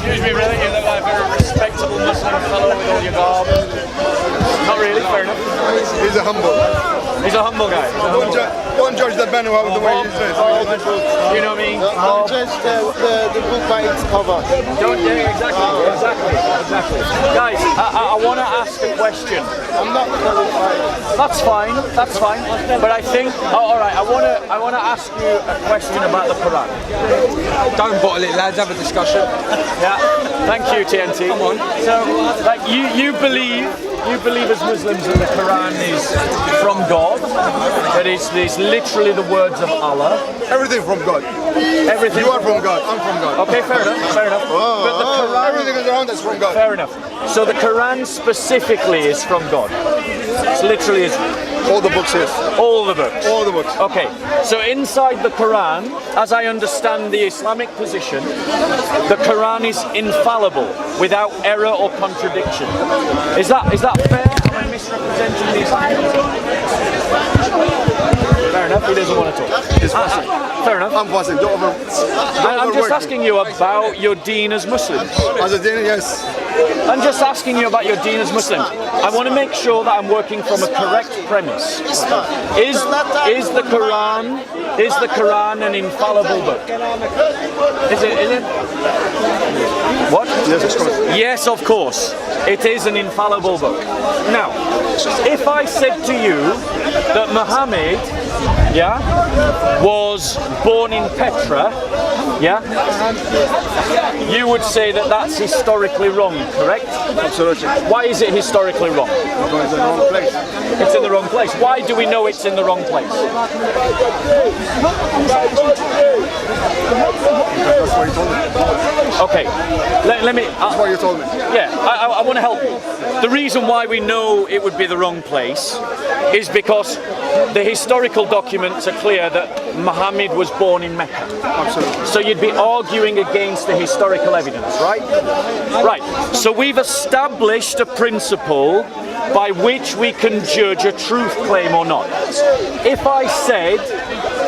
Excuse me, really? You look like a very respectable Muslim fellow with all your garb. Not really, fair enough. He's a humble. He's a humble guy. Don't judge that man the way he's dressed. You know what I mean? Don't judge the book by its cover. Don't, yeah, exactly. Guys, I want to ask a question. I'm not qualified. That's fine. But I think, all right, I want to ask you a question about the Quran. Don't bottle it, lads. Have a discussion. Yeah. Thank you, TNT. Come on. So, like, you believe as Muslims that the Quran is from God, that it's literally the words of Allah. Everything from God. Everything. You are from God. I'm from God. Okay, fair enough. But the Quran, everything is around us from God. fair enough. So the Quran specifically is from God. It's literally is All the books, yes. all the books. All the books. Okay, so inside the Quran, as I understand the Islamic position, the Quran is infallible, without error or contradiction. Is that fair? Am I misrepresenting the Islamic position? Fair enough, he doesn't want to talk. It's passing. Fair enough. I'm passing. Don't I'm just overwork asking you about your deen as Muslims. me. As a Dini, yes. I'm just asking you about your deen as Muslims. I want to make sure that I'm working from a correct premise. Is the Quran an infallible book? Is it? What? Yes, of course. Yes, of course. It is an infallible book. Now, if I said to you that Muhammad, was born in Petra, you would say that that's historically wrong, correct? Absolutely. Why is it historically wrong? Because it's in the wrong place. It's in the wrong place. Why do we know it's in the wrong place? That's what you told me. Okay, let me... That's what you told me. Yeah, I want to help you. The reason why we know it would be the wrong place is because the historical documents are clear that Muhammad was born in Mecca. Absolutely. So you'd be arguing against the historical evidence, right? Right. So we've established a principle by which we can judge a truth claim or not. If I said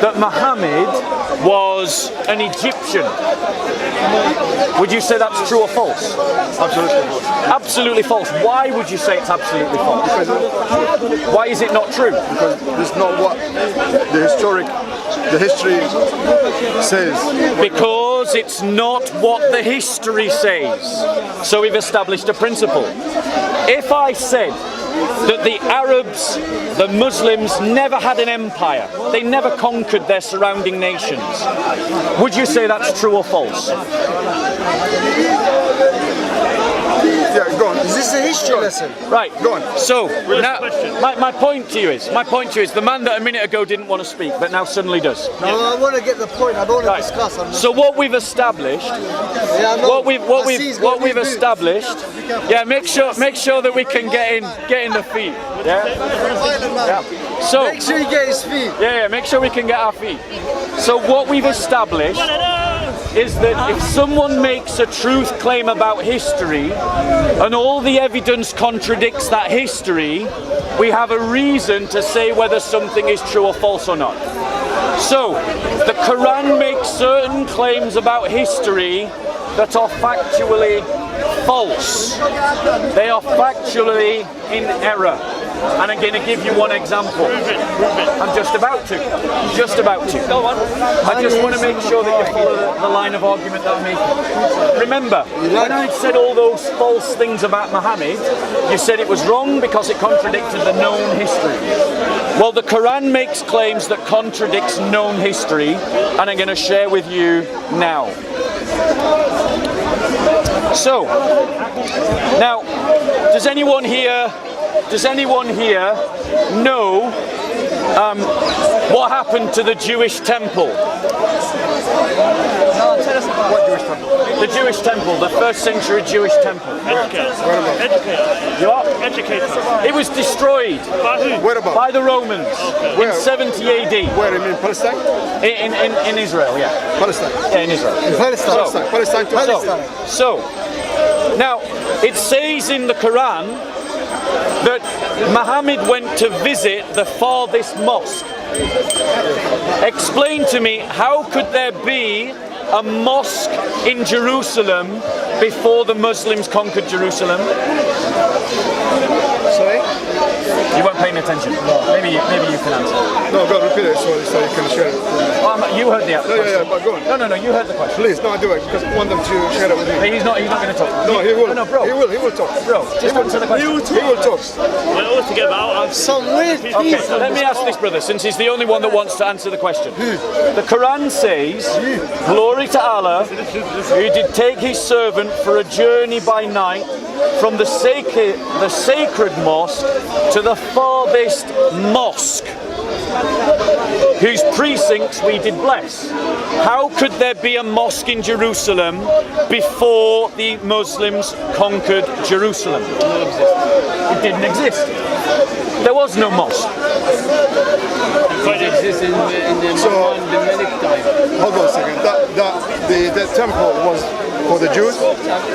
that Muhammad was an Egyptian, would you say that's true or false? Absolutely false. Absolutely false. Why would you say it's absolutely false? Why is it not true? Because this is not what the history says. Because it's not what the history says. So we've established a principle. If I said that the Arabs, the Muslims, never had an empire, they never conquered their surrounding nations, would you say that's true or false? Yeah, go on. Is this a history lesson? Right. Go on. So now, my point to you is, the man that a minute ago didn't want to speak, but now suddenly does. No, I want to get the point. I don't want to Right. discuss. So what we've established, Yeah, I know. what we've established, make sure that we can get in the feet. Yeah. So Make sure you get his feet. make sure we can get our feet. So what we've established is that if someone makes a truth claim about history and all the evidence contradicts that history, we have a reason to say whether something is true or false or not. So the Quran makes certain claims about history that are factually false. They are factually in error. And I'm going to give you one example. I'm just about to. Go on. I just want to make sure that you follow the line of argument that I'm making. Remember, when I said all those false things about Muhammad, you said it was wrong because it contradicted the known history. Well, the Quran makes claims that contradicts known history, and I'm going to share with you now. So, now, does anyone here know what happened to the Jewish temple? What Jewish temple? The Jewish temple, the 1st century Jewish temple. Educator. You are? Educator. It was destroyed By who? Where about? by the Romans Where? in 70 AD. Where? In Palestine? In Israel, yeah. Palestine. Yeah, in Israel. Palestine. Palestine. Palestine. So, now, it says in the Quran that Muhammad went to visit the farthest mosque. Explain to me, how could there be a mosque in Jerusalem before the Muslims conquered Jerusalem? Sorry? You weren't paying attention. Maybe you can answer. No, go repeat it so you can share it. You heard the question. Yeah, but go on. No, you heard the question. Please, no, I do it because I want them to share it with me. He's not going to talk. No, he will. No, bro. He will talk. Bro, just answer the question. He will talk. We're all together. Some weird Okay, piece. let me ask this brother, since he's the only one that wants to answer the question. The Quran says, glory to Allah, who did take his servant for a journey by night from the sacred mosque to the farthest mosque, whose precincts we did bless. How could there be a mosque in Jerusalem before the Muslims conquered Jerusalem? It didn't exist. There was no mosque. It exists in the Malik time. Hold on a second. The temple was for the Jews?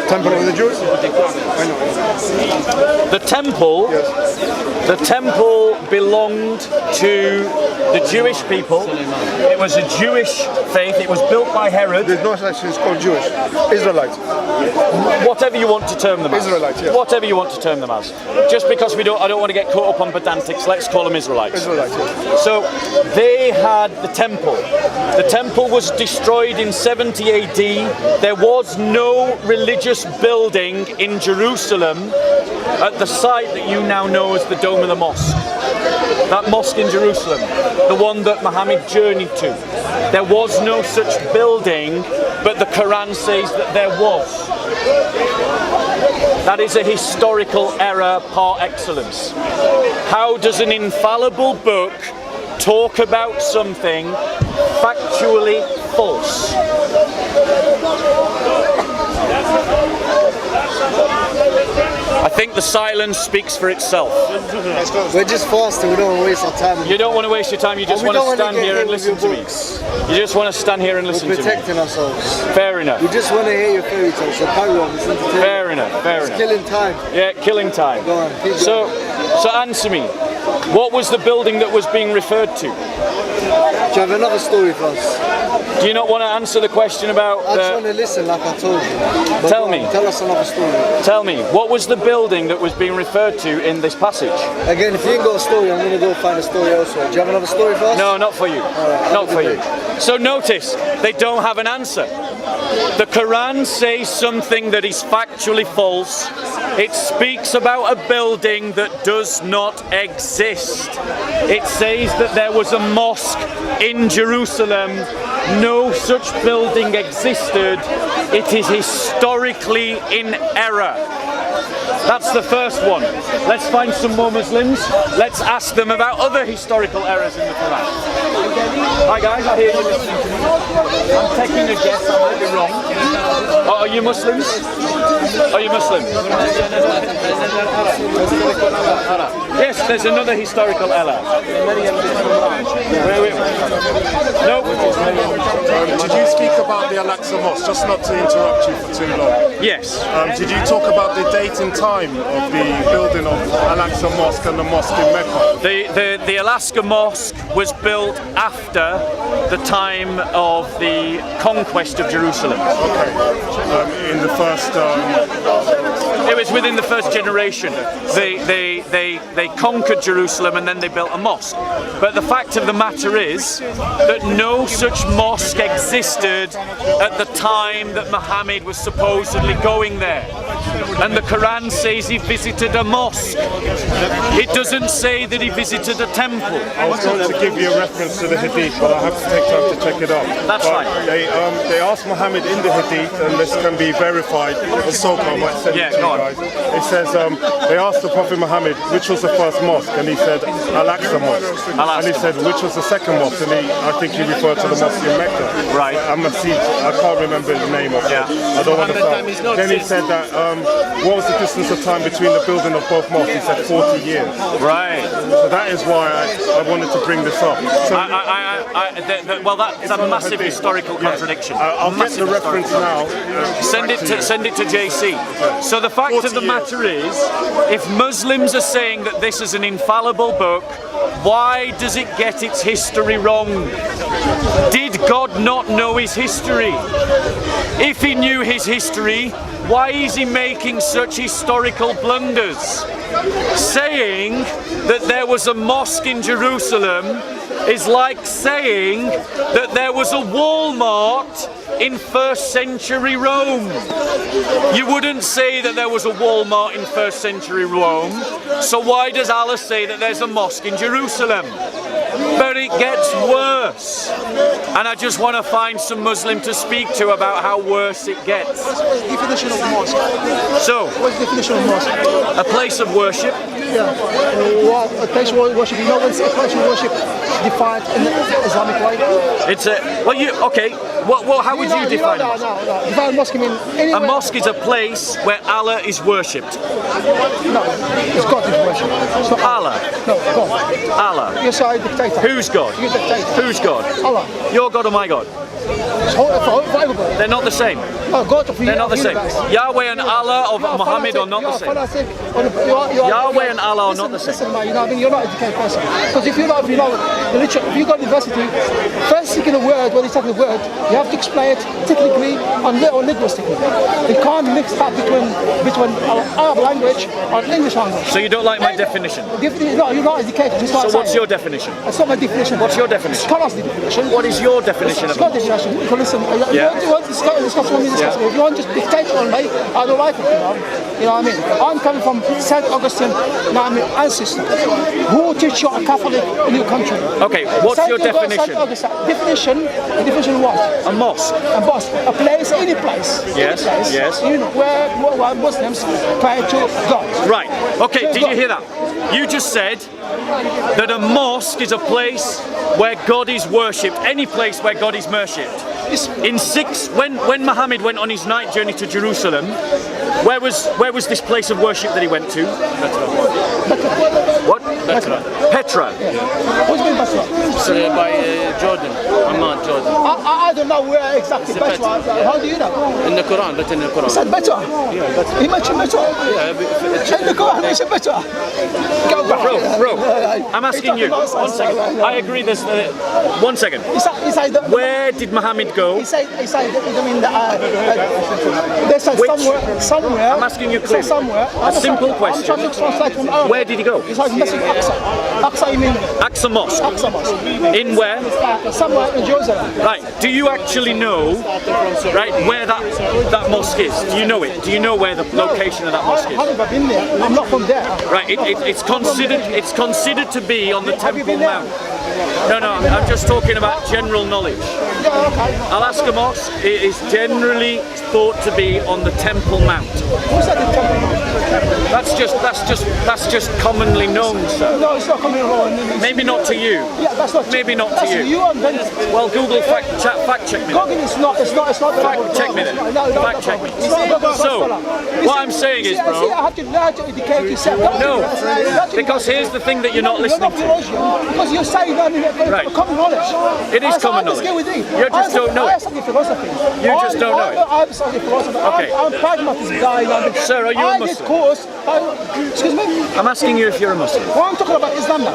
Temple of the Jews? I know. The temple, Yes. the temple belonged to the Jewish people. It was a Jewish faith. It was built by Herod. There's no such thing as called Jewish. Israelites. Whatever you want to term them as. Israelites, yes. Whatever you want to term them as. Just because I don't want to get caught up on pedantics, let's call them Israelites. Israelites, yes. So they had the temple. The temple was destroyed in 70 AD. There was no religious building in Jerusalem at the site that you now know as the Dome of the Mosque. That mosque in Jerusalem, the one that Muhammad journeyed to. There was no such building, but the Quran says that there was. That is a historical error par excellence. How does an infallible book talk about something factually false? I think the silence speaks for itself. We're just fasting, we don't want to waste our time. You don't want to waste your time, you just We want to don't wanna stand get here hit and with listen to your me. books. You just want to stand here and listen We're to me. protecting ourselves. Fair enough. We just want to hear your fairy tales, so carry on, it's entertaining. Fair enough, fair It's enough. killing time. Yeah, killing time. Go on, keep So answer me. What was the building that was being referred to? Do you have another story for us? Do you not want to answer the question about I just want to listen like I told you. But Tell go me. on, tell us another story. Tell me, what was the building that was being referred to in this passage? Again, if you ain't got a story, I'm going to go find a story elsewhere. Do you have another story for us? No, not for you. Not for you. So notice, they don't have an answer. The Quran says something that is factually false. It speaks about a building that does not exist. It says that there was a mosque in Jerusalem. No such building existed. It is historically in error. That's the first one. Let's find some more Muslims. Let's ask them about other historical errors in the Quran. Hi guys, I hear you listening to me. I'm taking a guess, I might be wrong. Oh, are you Muslims? Are you Muslim? Yes, there's another historical error. Nope. Did you speak about the Al-Aqsa Mosque? Just not to interrupt you for too long. Yes. Did you talk about the date and time of the building of Al-Aqsa Mosque and the mosque in Mecca? The Alaska Mosque was built after the time of the conquest of Jerusalem. Okay. In the first... It was within the first generation. They conquered Jerusalem and then they built a mosque. But the fact of the matter is that no such mosque existed at the time that Muhammad was supposedly going there. And the Quran says he visited a mosque. It doesn't say that he visited a temple. I was going to give you a reference to the Hadith, but I have to take time to check it out. That's but fine. They asked Muhammad in the Hadith, and this can be verified, so I might send it to you guys. It says, they asked the Prophet Muhammad, which was the first mosque? And he said, Al-Aqsa Mosque. And he said, which was the second mosque? And I think he referred to the mosque in Mecca. Right. I can't remember the name of it. I don't want to say. Then he said that, what was the distance of time between the building of both mosques? He said 40 years. Right. So that is why I wanted to bring this up. So Well, that's a massive historical contradiction. I'll get the reference now. Send it to JC. So the fact of the matter is, if Muslims are saying that this is an infallible book, why does it get its history wrong? Did God not know his history? If he knew his history, why is he making such historical blunders? Saying that there was a mosque in Jerusalem is like saying that there was a Walmart in 1st century Rome. You wouldn't say that there was a Walmart in 1st century Rome, so why does Allah say that there's a mosque in Jerusalem? But it gets worse, and I just want to find some Muslim to speak to about how worse it gets. What's the definition of mosque? So, What's the definition of mosque? a place of worship. Yeah. Well, a place of worship. You know what's a place of worship defined in the Islamic way? It's a okay. How would you define it? No. Define mosque mean anywhere. A mosque is a place where Allah is worshipped. No, it's God is worshipped. It's not Allah. No, God. Allah. You're a dictator. Who's God? You're a dictator. Who's God? Allah. Your God or my God? It's for everybody. They're not the same. No, God of They're not the same. Yahweh and Allah of Muhammad are not the same. Yahweh and Allah are not the same. Listen, man, you know what I mean? You're not an educated person. Because if you know the literature, if you go to university, first speaking a word, when you're talking a word, you have to explain it technically or linguistically. You can't mix that between Arab language and English language. So you don't like my definition? No, you're not educated. So what's your definition? It's not my definition. What's your definition? Scholars' definition. What is your definition of it? You can listen. Yeah. You want to discuss with me, discuss with me. If you want to just dictate on me, I don't like it, you know what I mean? I'm coming from St. Augustine, ancestor, who teach you a Catholic in your country. Okay, what's your definition? Definition what? A mosque. A mosque, a place, any place. Yes, any place, yes. You know, where Muslims pray to God. Right, okay, did you hear that? You just said that a mosque is a place where God is worshipped, any place where God is worshipped. When Muhammad went on his night journey to Jerusalem, where was this place of worship that he went to? What? Petra. What's mean Petra? By Jordan. I'm not Jordan. I don't know where exactly Petra. How do you know? In the Quran, but in the Quran. Is that Petra? Yeah, he mentioned Petra. Yeah, In the Quran, he mentioned Petra. Go back. Bro, I'm asking you. 1 second. I agree. There's 1 second. Where did Muhammad go? He said, they said somewhere. I'm asking you clearly. Somewhere. A simple question. I'm trying to translate from Arabic. Where did he go? It's like Masjid Aqsa. Aqsa, you mean? Aqsa Mosque. Aqsa Mosque. In where? Somewhere in Jerusalem. Right. Do you actually know, right, where that mosque is? Do you know it? Do you know where the location of that mosque I is? haven't been there. I'm not from there. Right. It's considered to be on the Have you Temple been there? Mount. No, I'm just talking about general knowledge. Yeah, okay. Al-Aqsa Mosque is generally thought to be on the Temple Mount. Who's that the Temple Mount? That's just commonly known, sir. No, it's not coming along. Maybe not to you. Yeah, that's not. Maybe not to that's you. You invented. Well, Google fact check me. Google is not. It's not. Fact check me then. Fact check me. So, what I'm saying is, bro. I have to learn to educate yourself. No, because here's the thing that you're not listening to. Because you're saying that common knowledge. It is common knowledge. You just don't know it. I study philosophy. You just don't know it. I study philosophy. Okay. I'm a pragmatist guy. Sir, are you a Muslim? Excuse me? I'm asking you if you're a Muslim. Well, I'm talking about Islam now.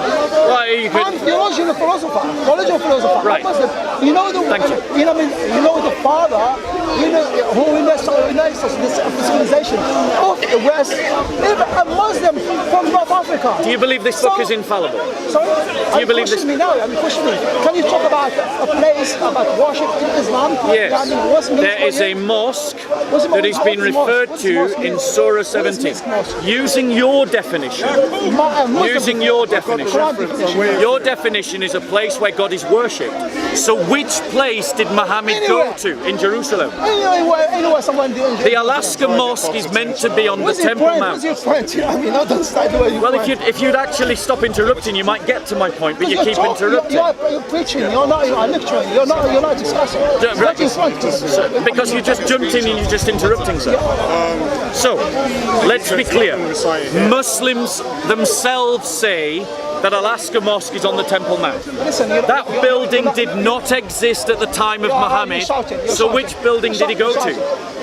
Right, you I'm could. theologian and philosopher. Religious philosopher. Right. I'm Muslim. You know the. Thank you. You know, you know the father. You know who in the civilization of the West. Even a Muslim from North Africa. Do you believe this book is infallible? Sorry? Do you believe this? Me now. Pushing me. Can you talk about a place about worship in Islam? Yes. What's There is a mosque that has been referred to in Surah 17. Using your definition. Using your definition. Your definition is a place where God is worshipped. So which place did Muhammad go to in Jerusalem? Anywhere someone doing. The Al-Aqsa Mosque is meant to be on the Temple Mount. What's your point? I mean, I don't understand the way you. Well, if you'd actually stop interrupting, you might get to my point, but you keep interrupting. You're preaching. You're not lecturing. You're not discussing. Because you just jumped in and you're just interrupting, sir. So, let's be clear. Muslims themselves say that Alaska Mosque is on the Temple Mount. Listen, That building did not exist at the time of Muhammad. So which building did he go to?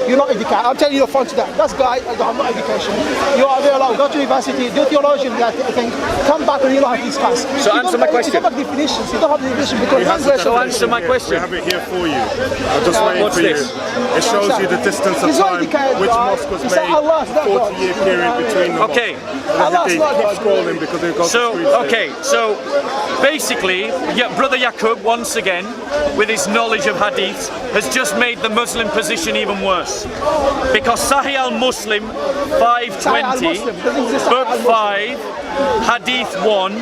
You're not educated. I'm telling you the front of that. That's guy, I'm not education. You are there, like, go to university, do theology, that thing, come back and you don't have these class. So answer my question. You don't have definitions. You don't have definitions because So answer my We question. have it here for you. I'm just waiting What's for this? you. It shows you the distance of He's not time, educated, which right? mosque was He said made, Allah's not God. 40-year period between them. Okay. Allah's Keep not God. scrolling because they've got So, the screens there. okay, so basically, Brother Yaqub, once again, with his knowledge of hadith, has just made the Muslim position even worse. Because Sahih al-Muslim 520, Book 5, Hadith 1,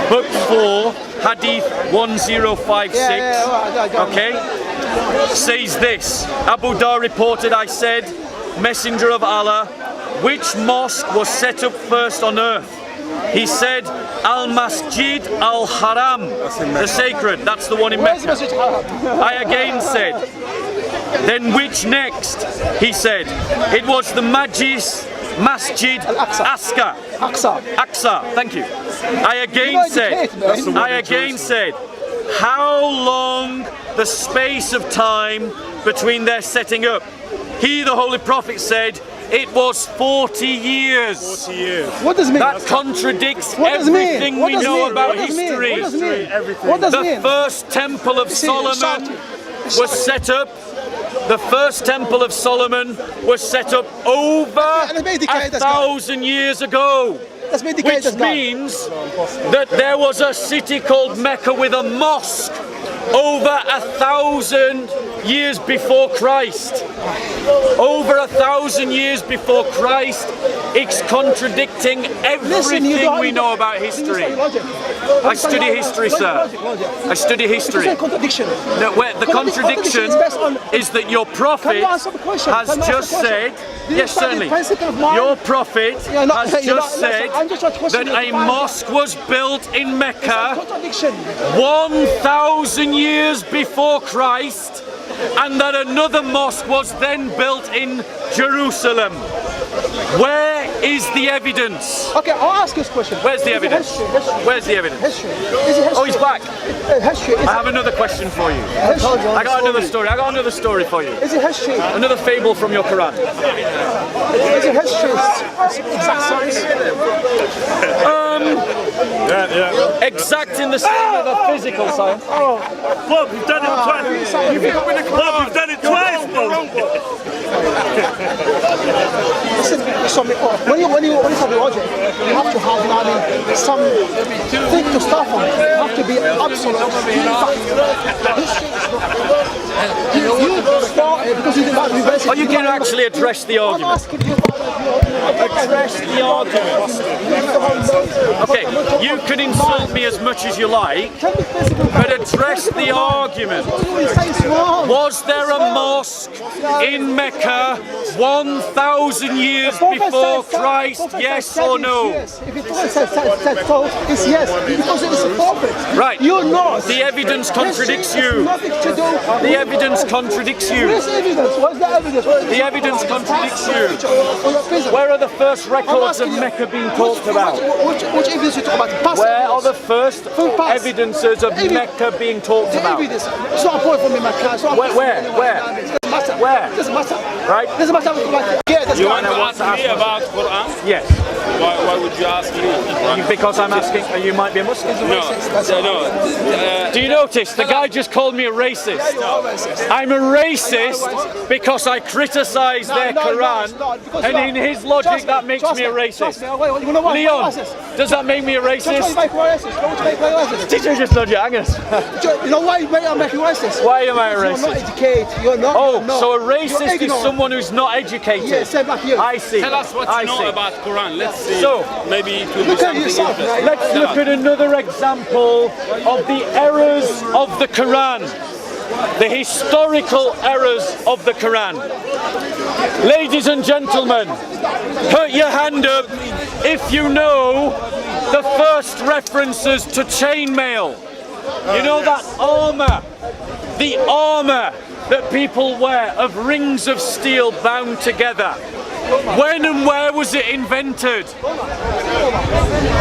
Book 4, Hadith 1056, okay, says this. Abu Dar reported, I said, Messenger of Allah, which mosque was set up first on earth? He said, Al-Masjid Al-Haram, the sacred, that's the one in Where's Mecca. Masjid Haram? I again said, then which next? He said, it was the Masjid Al-Aqsa. Aqsa, thank you. I again said, how long the space of time between their setting up? He, the Holy Prophet, said, it was 40 years. 40 years. What does it mean? That contradicts What does it mean? everything What we does it know mean? about What does it mean? history. What does it mean? Everything. What does it The mean? first temple of Solomon was set up. The first temple of Solomon was set up over 1,000 years ago. Which means that there was a city called Mecca with a mosque over 1,000 years before Christ. Over 1,000 years before Christ. It's contradicting everything we know about history. I study history, sir. I study history. It's a contradiction. No, the contradiction is that your prophet has just said, yes, certainly, your prophet has just said that a mosque was built in Mecca 1,000 years before Christ, and that another mosque was then built in Jerusalem. Where is the evidence? Okay, I'll ask you this question. Where's the evidence? Where's the evidence? History. Is it history? Oh, he's back. History. I have another question for you. I got another story. I got another story for you. Is it history? Another fable from your Quran. Is it history? Exact science? Exact in the sense of a physical science. Bob, you've done it twice. Bob, you've done it twice, Bob. Listen, so when you have logic, you have to have something to start from. You have to be absolute. You started because you didn't have university. Oh, you can actually address the I'm argument. asking you about Address the argument. Okay, you can insult me as much as you like, but address the argument. Was there a mosque in Mecca 1,000 years before Christ, yes or no? If it said so, it's yes, because it's a prophet. Right. You're not. The evidence contradicts you. Nothing to do. The evidence contradicts you. Where's the evidence? Where's the evidence? The evidence contradicts you. Where are the first records of Mecca being talked about? Which evidence you talk about? Past Where are evidence. the first evidences of Mecca being talked The about? evidence. It's not a point for me, my class. Where? It doesn't matter. Where? It doesn't matter. Right? It doesn't matter. Yeah, that's You right. want to ask me about Quran? Yes. Why would you ask me? Because I'm asking, you might be a Muslim. No. Do you notice the guy just called me a racist? I'm a racist because I criticize their Quran, and in his logic that makes me a racist. Leon, does that make me a racist? Did you just nod your angers? You know why I'm making racist? Why am I a You're not racist? educated. You're not. Oh, you're not. so a You're racist is ignorant. someone who's not educated. Yeah, same like you. I see. Tell us what I you know see. about Quran. Let's see. So, maybe it will be Look at something yourself, interesting. right? Let's look at another example of the errors of the Quran. The historical errors of the Quran. Ladies and gentlemen, put your hand up if you know the first references to chainmail. You know that armour, the armour that people wear of rings of steel bound together. When and where was it invented?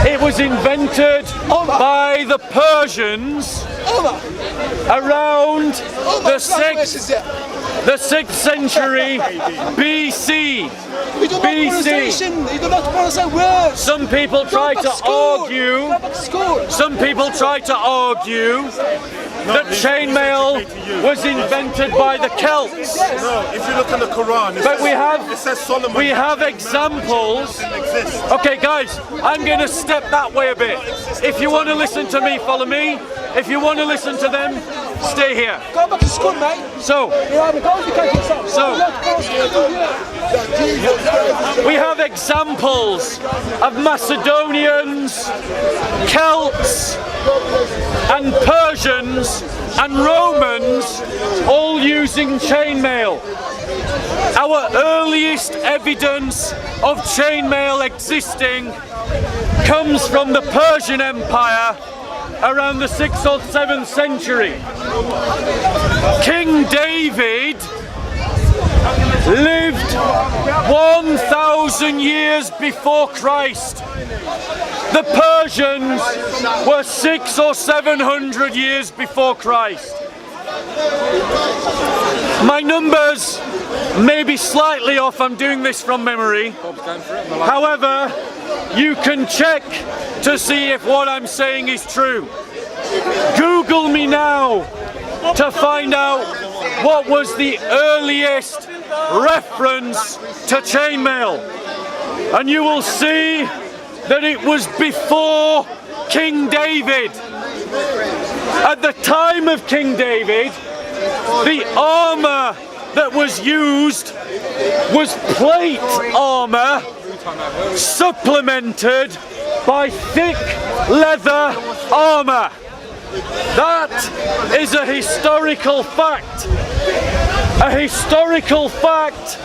It was invented by the Persians around the 6th century BC. You do not pronunciation. You do not pronounce a word. Some people try to argue. Some people try to argue that chainmail was invented by the Celts. No, if you look in the Quran, But it says Solomon. we have examples. Okay, guys, I'm going to step that way a bit. If you want to listen to me, follow me. If you want to listen to them, stay here. Go back to school, mate. So, we have examples of Macedonians, Celts, and Persians and Romans all using chainmail. Our earliest evidence of chainmail existing comes from the Persian Empire around the 6th or 7th century. King David lived 1,000 years before Christ. The Persians were 600 or 700 years before Christ. My numbers may be slightly off, I'm doing this from memory. However, you can check to see if what I'm saying is true. Google me now to find out what was the earliest reference to chainmail, and you will see that it was before King David. At the time of King David, the armor that was used was plate armor supplemented by thick leather armor. That is a historical fact. A historical fact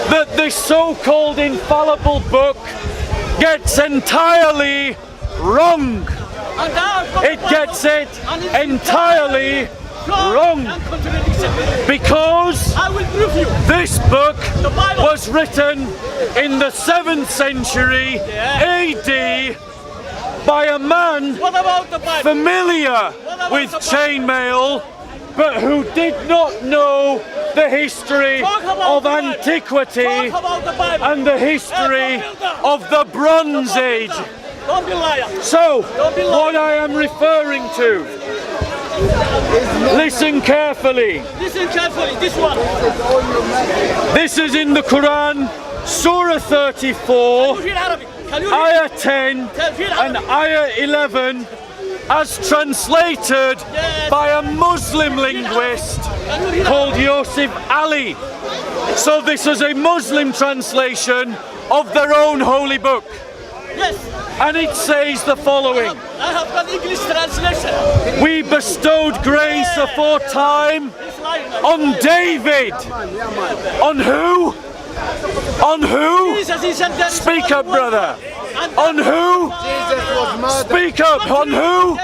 that this so-called infallible book gets entirely wrong. It gets it entirely wrong. Because this book was written in the 7th century AD by a man familiar with chainmail, but who did not know the history of antiquity and the history of the Bronze Age. So, what I am referring to, listen carefully. Listen carefully, this one. This is in the Quran, Surah 34, Ayah 10 and Ayah 11, as translated by a Muslim linguist called Yusuf Ali. So this is a Muslim translation of their own holy book. Yes. And it says the following. I have got English translation. We bestowed grace aforetime on David. On who? On who? Speak up, brother. On who? Speak up. On who?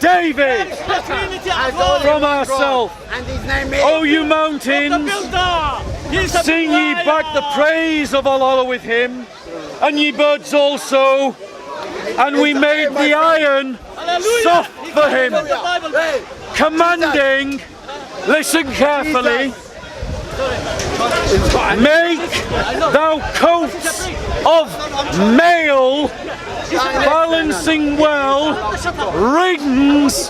David. From ourselves. O you mountains, sing ye back the praise of Allah with him, and ye birds also, and we made the iron soft for him, commanding, listen carefully, make thou coats of mail, balancing well, rings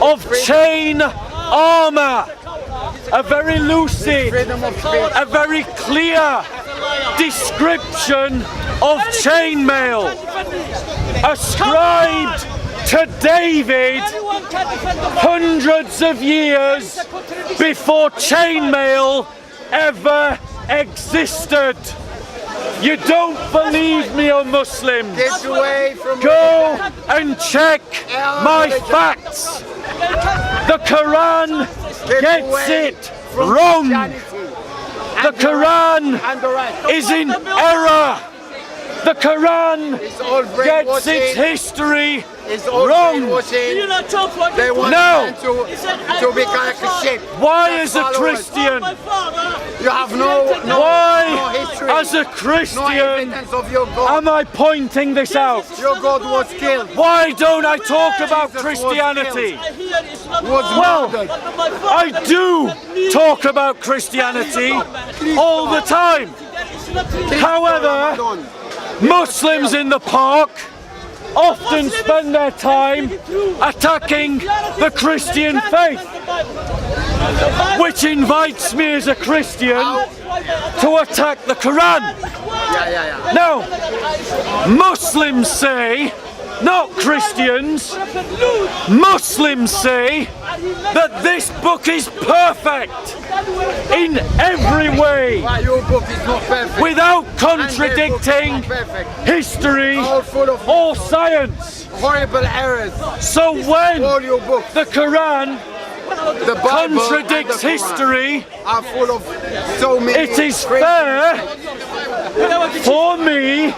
of chain armor. A very lucid, a very clear description of chainmail ascribed to David hundreds of years before chainmail ever existed. You don't believe me, O Muslims? Go and check my facts. The Quran gets it wrong. The Quran is in error. The Quran gets its history It's all Wrong. brainwashing. You not talk like They want No. men to be like a sheep. Why Their as a followers. Christian? my father. You have no Why history. as a No Christian evidence of your God. am I pointing this out? Your God was killed. Why don't I talk about Jesus was Christianity? I hear it's not Was Well, murdered. my father. I do talk about Christianity all the time. However, Muslims in the park often spend their time attacking the Christian faith, which invites me as a Christian to attack the Quran. Now, Muslims say, not Christians, Muslims say that this book is perfect in every way, Why your book is not perfect. without And their book is contradicting not perfect. history All full of or science. horrible errors. So when All your books, the Quran the Bible contradicts and the Quran history, are full of so many. it is crazy fair mistakes. for me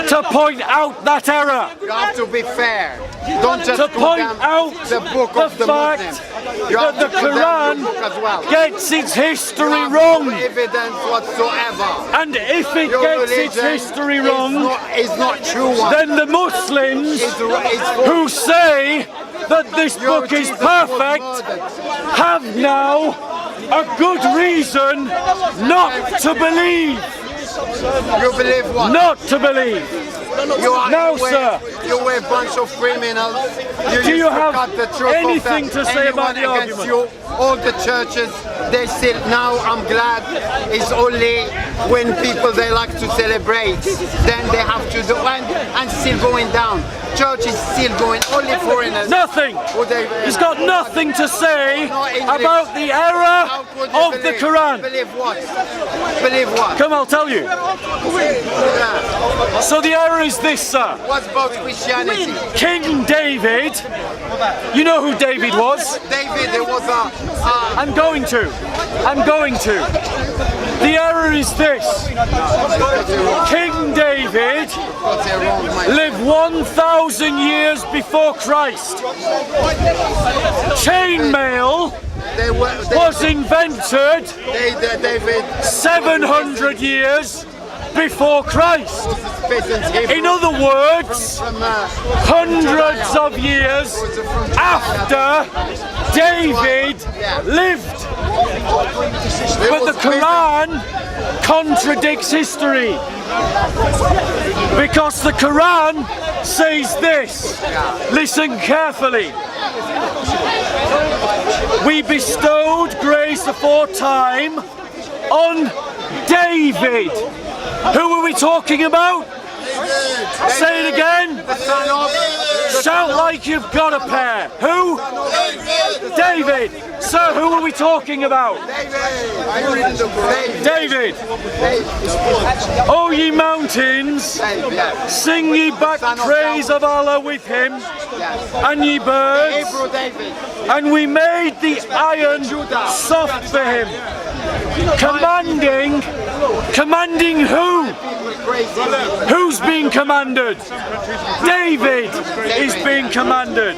to point out that error. You have to be fair. Don't just To point condemn out the book the of the fact Muslims. You that have the to condemn your Quran book as well. gets its You history have wrong. no evidence whatsoever. And if it Your gets its religion history is wrong, is not true one. then the Muslims It's false. who say that this Your book is Jesus was perfect murdered. have now a good reason not to believe. You believe what? Not to believe. You are, No, you were, sir. You were a bunch of criminals. Do used you to have cut the truth anything of to say about the anyone against argument? you. All the churches, they still now. I'm glad it's only when people they like to celebrate, then they have to do and still going down. Church is still going. Only foreigners. Nothing. Who they, He's got nothing to say No English. about the How error could you of the believe? Quran. Believe what? Believe what? Come, I'll tell you. Yeah. So the error is this, sir. What about Christianity? King David, you know who David was? David, there was a. I'm going to. The error is this. King David lived 1,000 years before Christ. Chainmail was invented David 700 years before Christ. In other words, hundreds of years after David lived. But the Quran contradicts history, because the Quran says this. Listen carefully. We bestowed grace aforetime on David. Who are we talking about? Say it again. Shout like you've got a pair. Who? David. Sir, who are we talking about? David. O ye mountains, sing ye back praise of Allah with him, and ye birds, and we made the iron soft for him. Commanding who? Who's being commanded? David is being commanded.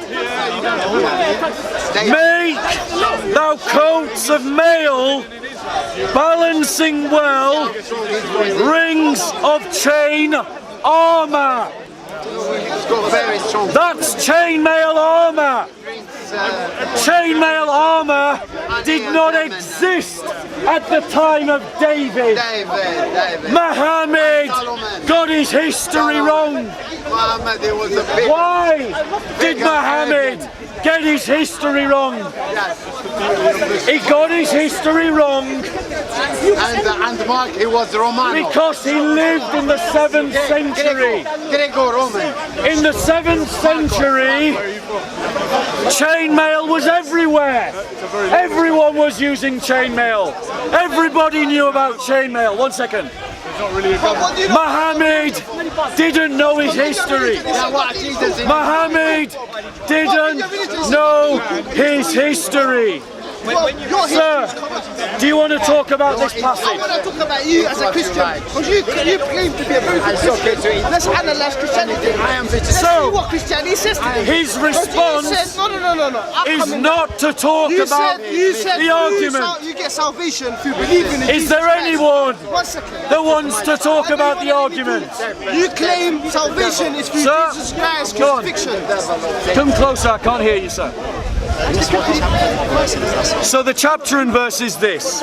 Make thou coats of mail, balancing well, rings of chain armor. That's chainmail armor. Chainmail armor did not exist at the time of David. Muhammad got his history wrong. Why did Muhammad get his history wrong? He got his history wrong and Mark, he was Roman. because he lived in the 7th century. In the 7th century, chainmail was everywhere. Everyone was using chainmail. Everybody knew about chainmail. 1 second. Muhammad didn't know his history. Muhammad didn't know his history. Well, you're Sir, do you want to talk about this I passage? want to talk about you as a Christian, because you claim to be a very good Christian. Let's analyze Christianity. Let's see what Christianity says today. His response is not to talk about the argument. You get salvation through believing in Is Jesus there Christ. anyone 1 second. that wants to talk about the argument? You claim salvation is through Sir, Jesus Christ, go on. crucifixion. Come closer, I can't hear you, sir. So the chapter and verse is this.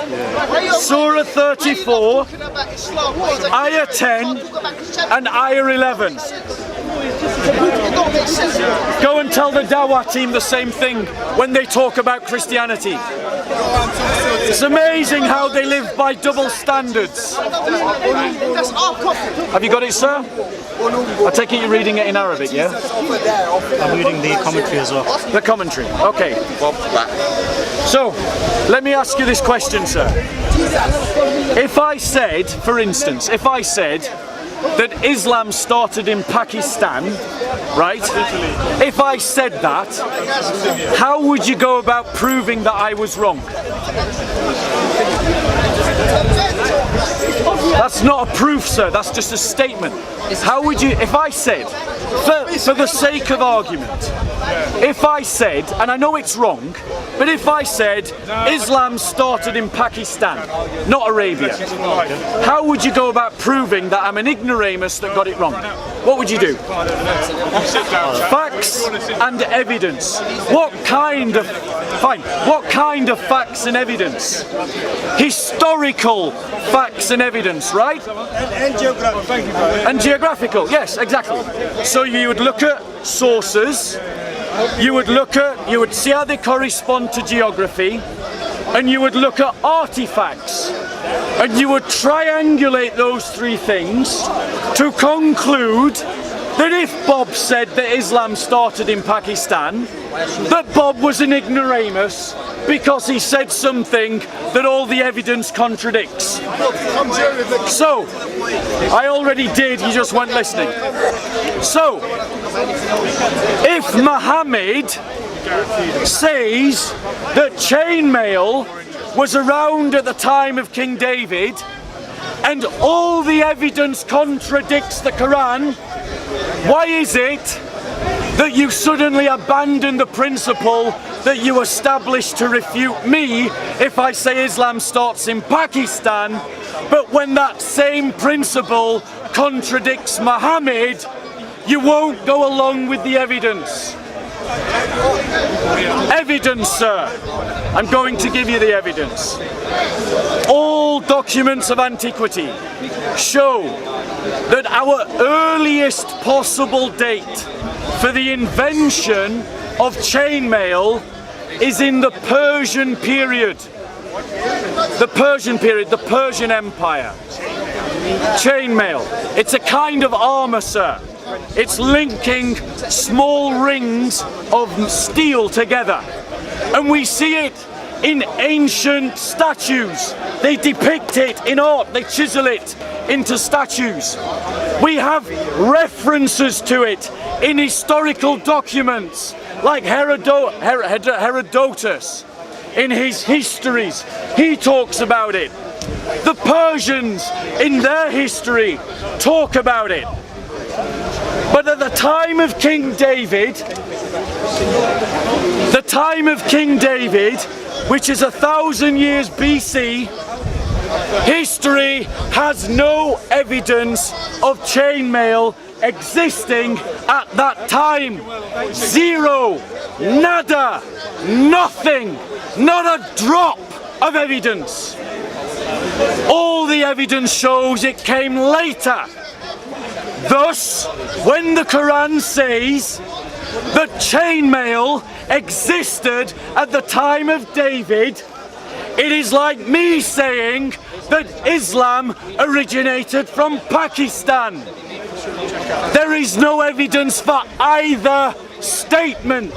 Surah 34, Ayah 10 and Ayah 11. Go and tell the Dawah team the same thing when they talk about Christianity. It's amazing how they live by double standards. That's our prophet. Have you got it, sir? I take it you're reading it in Arabic, yeah? I'm reading the commentary as well. The commentary, okay. So, let me ask you this question, sir. If I said, for instance, if I said that Islam started in Pakistan, right? If I said that, how would you go about proving that I was wrong? That's not a proof, sir, that's just a statement. How would you, if I said, for the sake of argument, if I said, and I know it's wrong, but if I said Islam started in Pakistan, not Arabia, how would you go about proving that I'm an ignoramus that got it wrong? What would you do? Facts and evidence. What kind of, fine, what kind of facts and evidence? Historical facts and evidence, right? And geographical. And geographical, yes, exactly. So you would look at sources, you would see how they correspond to geography, and you would look at artifacts, and you would triangulate those three things to conclude that if Bob said that Islam started in Pakistan, that Bob was an ignoramus because he said something that all the evidence contradicts. So, I already did, you just weren't listening. So, if Muhammad says that chainmail was around at the time of King David, and all the evidence contradicts the Quran, why is it that you suddenly abandon the principle that you established to refute me if I say Islam starts in Pakistan, but when that same principle contradicts Muhammad, you won't go along with the evidence? Evidence, sir. I'm going to give you the evidence. All documents of antiquity show that our earliest possible date for the invention of chainmail is in the Persian period. The Persian period, the Persian Empire. Chainmail. It's a kind of armour, sir. It's linking small rings of steel together. And we see it in ancient statues. They depict it in art, they chisel it into statues. We have references to it in historical documents, like Herodotus. In his histories, he talks about it. The Persians, in their history, talk about it. But at the time of King David, which is 1,000 years BC, history has no evidence of chainmail existing at that time. Zero, nada, nothing, not a drop of evidence. All the evidence shows it came later. Thus, when the Quran says that chainmail existed at the time of David, it is like me saying that Islam originated from Pakistan. There is no evidence for either statement.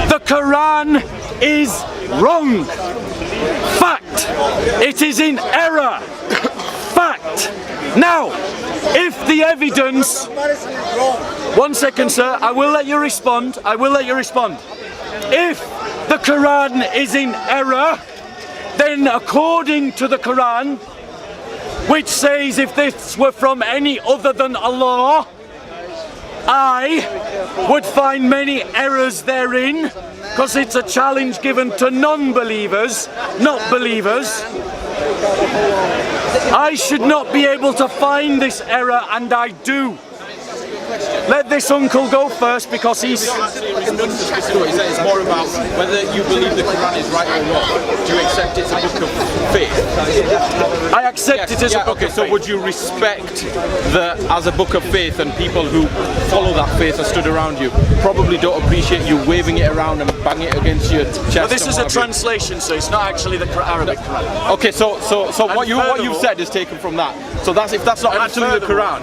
The Quran is wrong. Fact. It is in error. Fact. Now, if the evidence... 1 second, sir. I will let you respond. If the Quran is in error, then according to the Quran, which says if this were from any other than Allah, I would find many errors therein, because it's a challenge given to non-believers, not believers. I should not be able to find this error, and I do. Let this uncle go first because he's... It's more about whether you believe the Quran is right or wrong. Do you accept it's a book of faith? I accept it as a book of faith. So would you respect as a book of faith, and people who follow that faith and stood around you probably don't appreciate you waving it around and banging it against your chest? But this is a translation, so it's not actually the Arabic Quran. Okay, so what you've said is taken from that. So if that's not actually the Quran,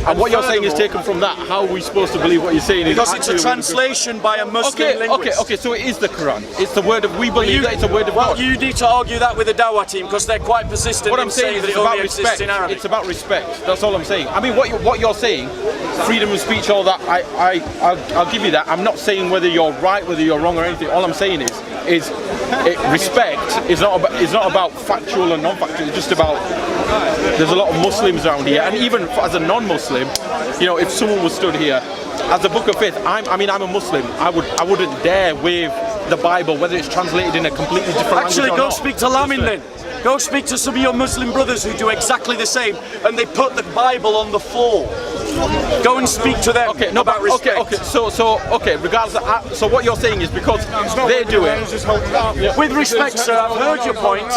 and what you're saying is taken from that, how are we supposed to believe what you're saying? Because it's a translation by a Muslim linguist. Okay, so it is the Quran. It's the word of, we believe that it's a word of God. Well, you need to argue that with the Dawah team, because they're quite persistent in saying that it only exists in Arabic. It's about respect. That's all I'm saying. I mean, what you're saying, freedom of speech, all that, I'll give you that. I'm not saying whether you're right, whether you're wrong or anything. All I'm saying is respect is not about factual and non-factual. It's just about, there's a lot of Muslims around here, and even as a non-Muslim, you know, if someone was stood here as a book of faith, I'm a Muslim. I wouldn't dare wave the Bible, whether it's translated in a completely different language or not. Actually, go speak to Lamin then. Go speak to some of your Muslim brothers who do exactly the same, and they put the Bible on the floor. Go and speak to them. Okay, no, about respect. Okay, regardless of, so what you're saying is because they do it. With respect, sir, I've heard your point.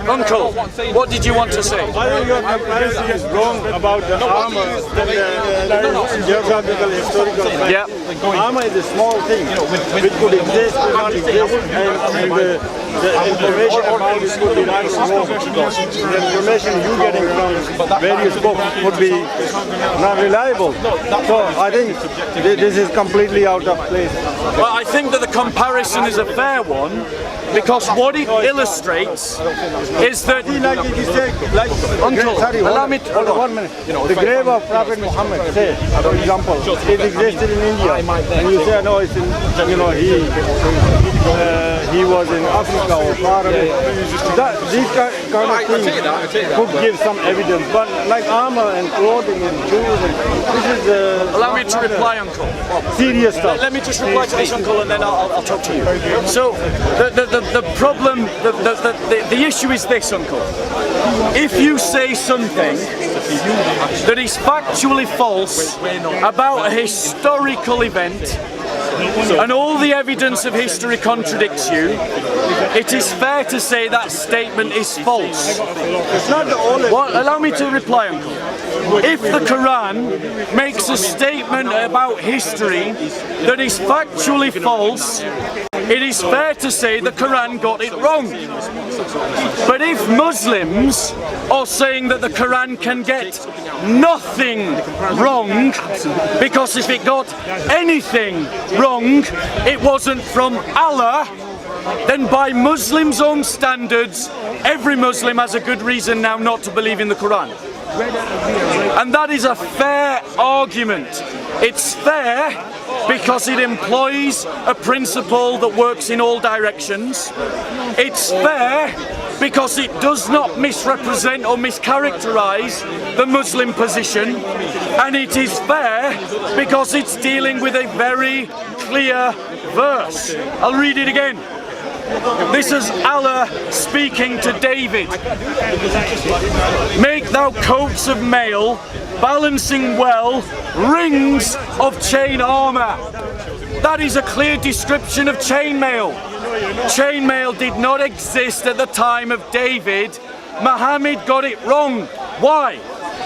Uncle, what did you want to say? I think your comparison is wrong about the armor, geographical, historical. Yeah. Armor is a small thing, which could exist, could not exist, and the information about it could be right or wrong. The information you're getting from various books would be not reliable. So I think this is completely out of place. Well, I think that the comparison is a fair one, because what it illustrates is that... Uncle, allow me to... Hold on 1 minute. The grave of Prophet Muhammad, say, for example, it existed in India, and you say, no, it's in, you know, he was in Africa or far away. These kind of things could give some evidence, but like armor and clothing and shoes, this is allow me to reply, Uncle. Serious stuff. Let me just reply to this, Uncle, and then I'll talk to you. So, the problem, the issue is this, Uncle. If you say something that is factually false about a historical event, and all the evidence of history contradicts you, it is fair to say that statement is false. It's not the only... Allow me to reply, Uncle. If the Quran makes a statement about history that is factually false, it is fair to say the Quran got it wrong. But if Muslims are saying that the Quran can get nothing wrong, because if it got anything wrong, it wasn't from Allah, then by Muslims' own standards, every Muslim has a good reason now not to believe in the Quran. And that is a fair argument. It's fair because it employs a principle that works in all directions. It's fair because it does not misrepresent or mischaracterize the Muslim position. And it is fair because it's dealing with a very clear verse. I'll read it again. This is Allah speaking to David. Make thou coats of mail, balancing well, rings of chain armor. That is a clear description of chainmail. Chainmail did not exist at the time of David. Muhammad got it wrong. Why?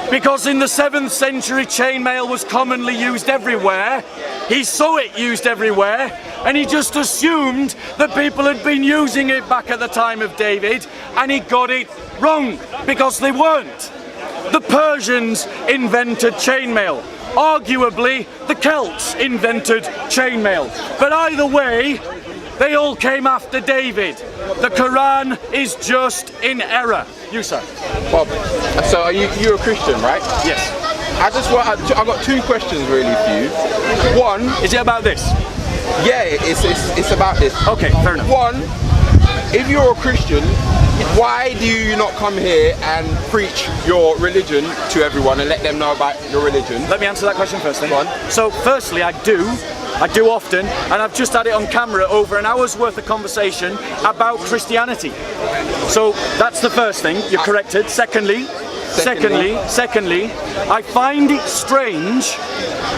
Because in the 7th century chainmail was commonly used everywhere. He saw it used everywhere, and he just assumed that people had been using it back at the time of David, and he got it wrong, because they weren't. The Persians invented chainmail. Arguably, the Celts invented chainmail. But either way, they all came after David. The Quran is just in error. You, sir. Bob, so you're a Christian, right? Yes. I've got 2 questions really for you. One, is it about this? Yeah, it's about this. Okay, fair enough. One, if you're a Christian, why do you not come here and preach your religion to everyone and let them know about your religion? Let me answer that question first then. So firstly, I do often, and I've just had it on camera, over an hour's worth of conversation about Christianity. So that's the first thing, you're corrected. Secondly, I find it strange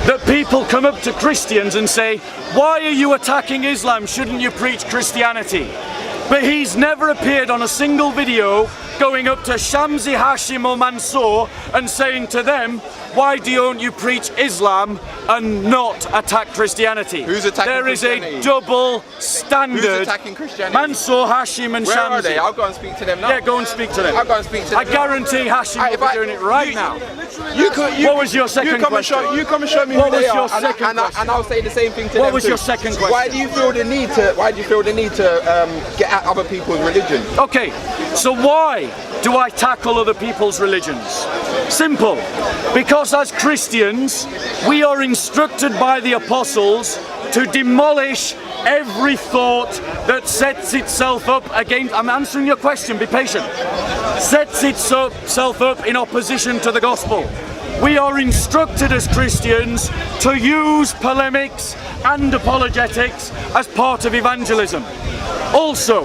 that people come up to Christians and say, why are you attacking Islam? Shouldn't you preach Christianity? But he's never appeared on a single video going up to Shamsi, Hashim or Mansour and saying to them, why don't you preach Islam and not attack Christianity? Who's attacking Christianity? There is a double standard. Who's attacking Christianity? Mansour, Hashim and Where Shamsi. are they? I'll go and speak to them now. Yeah, go and speak to them. I'll go and speak to them. I guarantee Hashim will be doing it right now. What was your second question? You come and show me who they are, and I'll say the same thing to them. What was your second question? Why do you feel the need to get at other people's religion? Okay, so why do I tackle other people's religions? Simple. Because as Christians, we are instructed by the apostles to demolish every thought that sets itself up against, I'm answering your question, be patient, sets itself up in opposition to the gospel. We are instructed as Christians to use polemics and apologetics as part of evangelism. Also,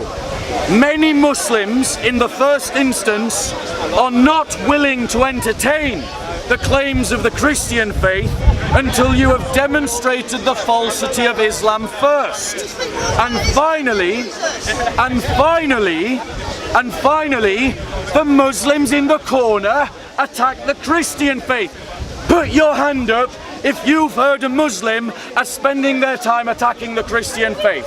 many Muslims in the first instance are not willing to entertain the claims of the Christian faith until you have demonstrated the falsity of Islam first. And finally, the Muslims in the corner attack the Christian faith. Put your hand up if you've heard a Muslim as spending their time attacking the Christian faith.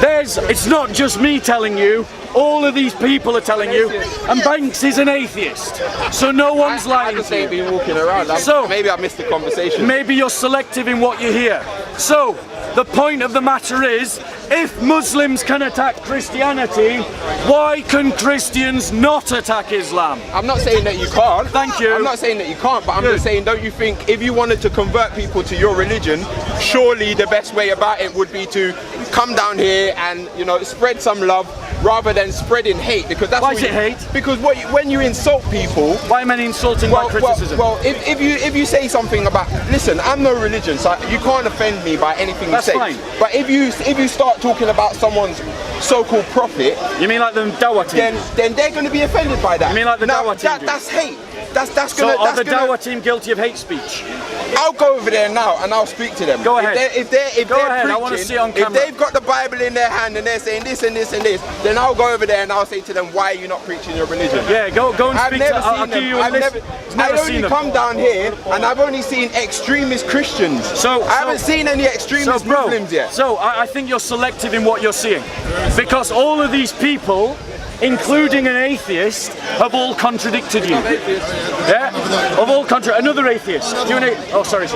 It's not just me telling you, all of these people are telling you, and Banks is an atheist, so no one's lying to you. Been walking around. So maybe I missed the conversation. Maybe you're selective in what you hear. So the point of the matter is, if Muslims can attack Christianity, why can Christians not attack Islam? I'm not saying that you can't. Thank you. I'm not saying that you can't, but I'm just saying, don't you think if you wanted to convert people to your religion, surely the best way about it would be to come down here and, you know, spread some love rather than spreading hate? Because that's why is it hate? Because when you insult people, why am I insulting by criticism? Well, if you say something about, listen, I'm no religion, so you can't offend me by anything you say. Fine. But if you start talking about someone's so-called prophet, you mean like the Dawah team? Then they're going to be offended by that. You mean like the Dawah team? That's hate. So are the Dawah team guilty of hate speech? I'll go over there now and I'll speak to them. Go ahead. If they're preaching, I want to see on camera. If they've got the Bible in their hand and they're saying this and this and this, then I'll go over there and I'll say to them, why are you not preaching your religion? Yeah, go and speak to them. I'll give you a list. I've only come down here and I've only seen extremist Christians. I haven't seen any extremist Muslims yet. So I think you're selective in what you're seeing. Because all of these people, including an atheist, have all contradicted you. Yeah? Have all another atheist. Sorry.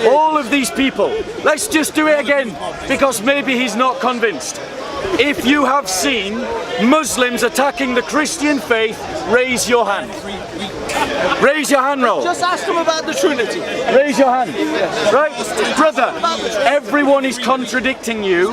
All of these people. Let's just do it again, because maybe he's not convinced. If you have seen Muslims attacking the Christian faith, raise your hand. Raise your hand, Raul. Just ask them about the Trinity. Raise your hand. Right? Brother, everyone is contradicting you.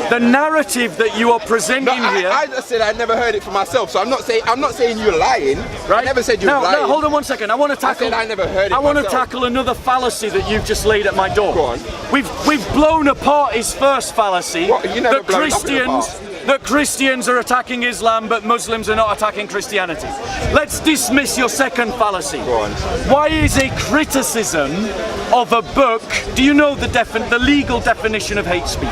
The narrative that you are presenting here. I just said I never heard it for myself, so I'm not saying you're lying. Right? I never said you're lying. No, hold on one second. I want to tackle. I never heard it. I want to tackle another fallacy that you've just laid at my door. Go on. We've blown apart his first fallacy. What? You never blown nothing apart. That Christians are attacking Islam, but Muslims are not attacking Christianity. Let's dismiss your second fallacy. Go on. Why is a criticism of a book? Do you know the legal definition of hate speech?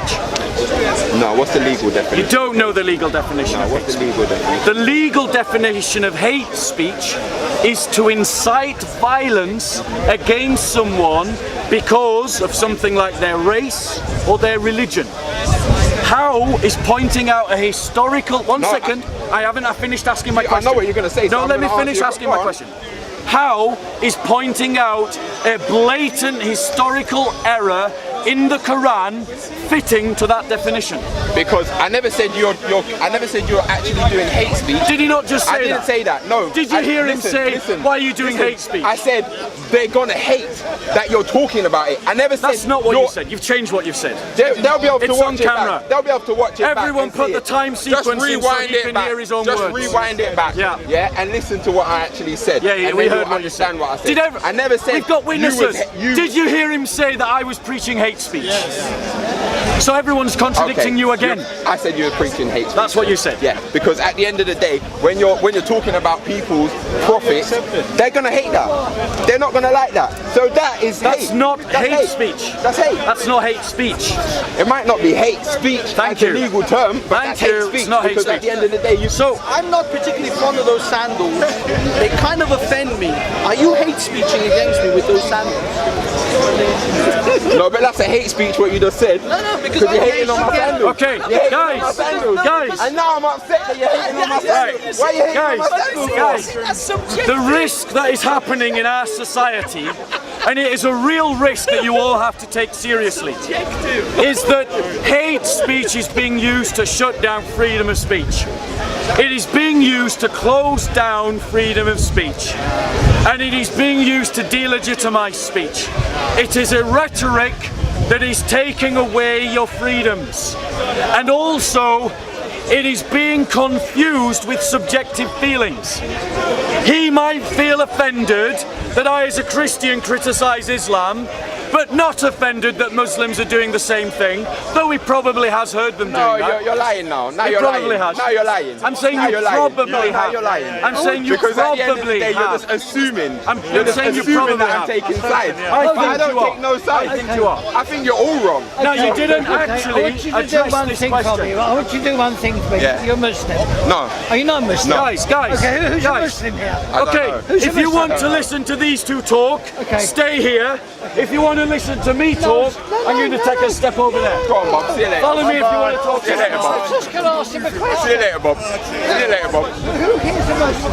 No. What's the legal definition? You don't know the legal definition. No, what's the legal definition? The legal definition of hate speech is to incite violence against someone because of something like their race or their religion. How is pointing out a historical... One second, I haven't finished asking my question. I know what you're going to say. No, let me finish asking my question. How is pointing out a blatant historical error in the Quran fitting to that definition? Because I never said you're actually doing hate speech. Did he not just say that? I didn't say that. No. Did you hear him say, why are you doing hate speech? I said they're gonna hate that you're talking about it. I never said. That's not what you said. You've changed what you've said. They'll be able to It's watch on it camera. back. They'll be able to watch it back. Everyone put the time sequence in so he can hear his own words. Just rewind it back. Yeah, and listen to what I actually said. Yeah, and we heard what you said. What I said. I never said. We've got witnesses. Did you hear him say that I was preaching hate speech? Yes. So everyone's contradicting you again. I said you were preaching hate speech. That's what you said. Yeah, because at the end of the day, when you're talking about people's profits, they're gonna hate that. They're not gonna like that. So that's hate. Not hate speech. That's hate. That's not hate speech. It might not be hate speech as a legal term, but that's hate speech. It's not hate speech. At the end of the day, So I'm not particularly fond of those sandals. They kind of offend me. Are you hate speeching against me with those sandals? No, but that's a hate speech what you just said. No, because you're hating on my sandals. Okay, guys, and now I'm upset that you're hating on my sandals. Why are you hating on my sandals? Guys, the risk that is happening in our society, and it is a real risk that you all have to take seriously, is that hate speech is being used to shut down freedom of speech. It is being used to close down freedom of speech. And it is being used to delegitimize speech. It is a rhetoric that is taking away your freedoms. And also, it is being confused with subjective feelings. He might feel offended that I as a Christian criticize Islam, but not offended that Muslims are doing the same thing, though he probably has heard them doing that. No, you're lying now. Now you're probably lying. has. Now you're lying. I'm saying now you probably have. You're lying. I'm saying you because probably at the end of the day, have. you're just assuming. I'm assuming saying you probably that have. I'm taking sides. I don't take no sides. I think you are. I think you're all wrong. No, you didn't actually address this question. I want you to do one thing for me. Yeah. You're Muslim. No. Are you not Muslim? No. Guys. Okay, who's a Muslim here? Okay, if you want to listen to these two talk, stay here. If you want to listen to me talk, I'm going to take a step over there. Go on, Bob. See you later. Follow me if you want to talk. See you later, Bob. I'm just going to ask him a question. See you later, Bob. See you later, Bob. Who here's the Muslim?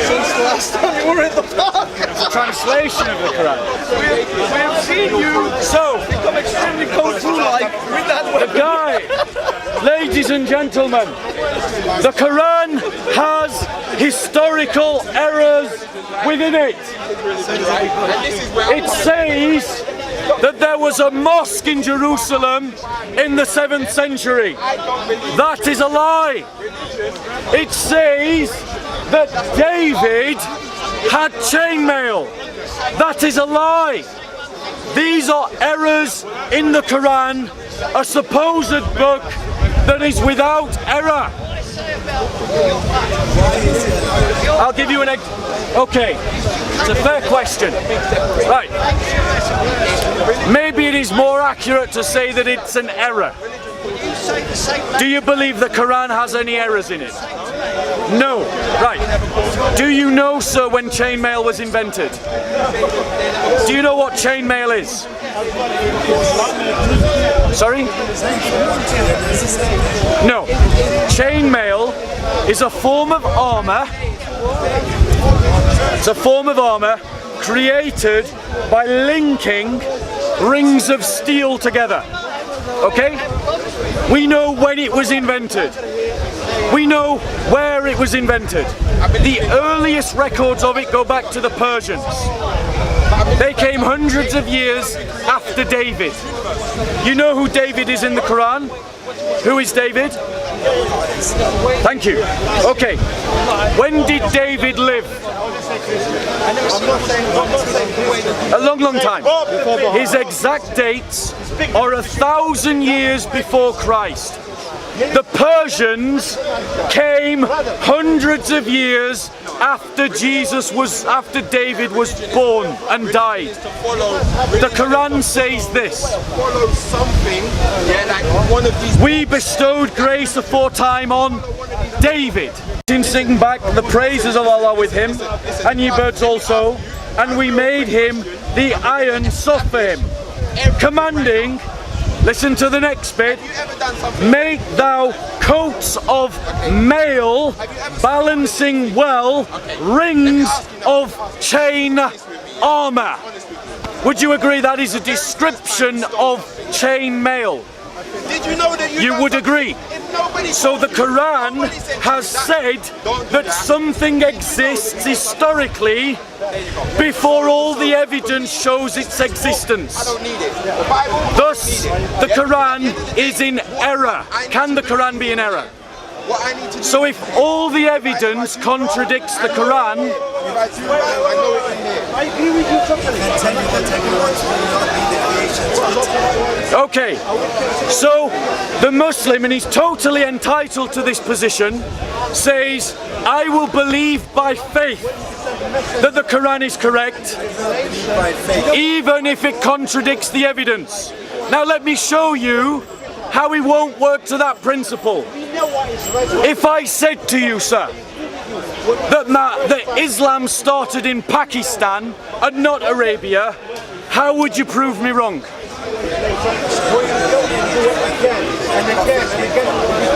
Since the last time you were in the park. It's a translation of the Quran. We have seen you become extremely cultural-like with that The guy, ladies and gentlemen, the Quran has historical errors within it. It says that there was a mosque in Jerusalem in the 7th century. That is a lie. It says that David had chainmail. That is a lie. These are errors in the Quran, a supposed book that is without error. I'll give you an okay, it's a fair question. Right. Maybe it is more accurate to say that it's an error. Do you believe the Quran has any errors in it? No. Right. Do you know, sir, when chainmail was invented? Do you know what chainmail is? Sorry? No. Chainmail is a form of armor. It's a form of armor created by linking rings of steel together. Okay? We know when it was invented. We know where it was invented. The earliest records of it go back to the Persians. They came hundreds of years after David. You know who David is in the Quran? Who is David? Thank you. Okay. When did David live? A long time. His exact dates are 1,000 years before Christ. The Persians came hundreds of years after David was born and died. The Quran says this: we bestowed grace aforetime on David, in singing back the praises of Allah with him, and ye birds also, and we made him the iron soft for him, commanding Listen to the next bit. Make thou coats of mail, balancing well, rings of chain armor. Would you agree that is a description of chain mail? Did you know that you would agree? So the Quran has said that something exists historically before all the evidence shows its existence. Thus, the Quran is in error. Can the Quran be in error? So if all the evidence contradicts the Quran, okay, so the Muslim, and he's totally entitled to this position, says, I will believe by faith that the Quran is correct, even if it contradicts the evidence. Now let me show you how he won't work to that principle. If I said to you, sir, that Islam started in Pakistan and not Arabia, how would you prove me wrong?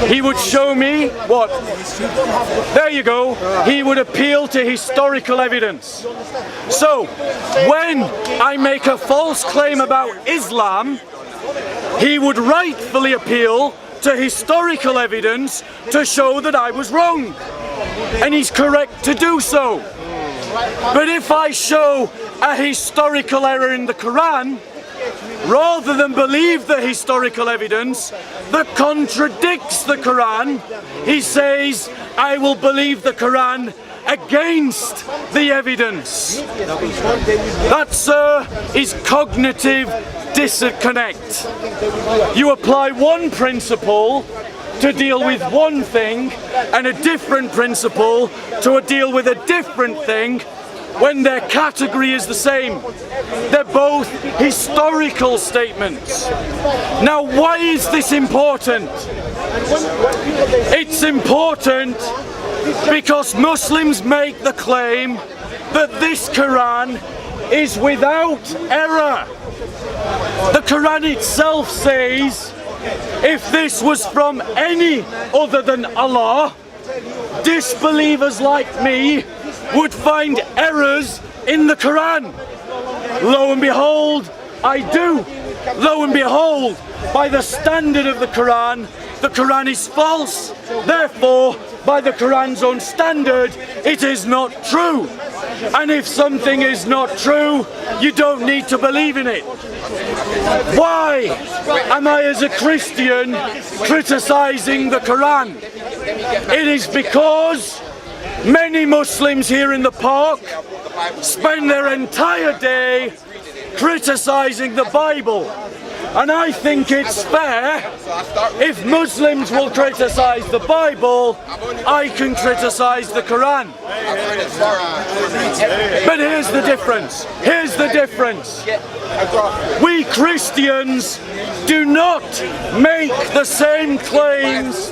He would show me what? There you go. He would appeal to historical evidence. So, when I make a false claim about Islam, he would rightfully appeal to historical evidence to show that I was wrong. And he's correct to do so. But if I show a historical error in the Quran, rather than believe the historical evidence that contradicts the Quran, he says, I will believe the Quran against the evidence. That, sir, is cognitive disconnect. You apply one principle to deal with one thing and a different principle to deal with a different thing when their category is the same. They're both historical statements. Now, why is this important? It's important because Muslims make the claim that this Quran is without error. The Quran itself says, if this was from any other than Allah, disbelievers like me would find errors in the Quran. Lo and behold, I do. Lo and behold, by the standard of the Quran is false. Therefore, by the Quran's own standard, it is not true. And if something is not true, you don't need to believe in it. Why am I, as a Christian, criticizing the Quran? It is because many Muslims here in the park spend their entire day criticizing the Bible. And I think it's fair, if Muslims will criticize the Bible, I can criticize the Quran. But here's the difference. Here's the difference. We Christians do not make the same claims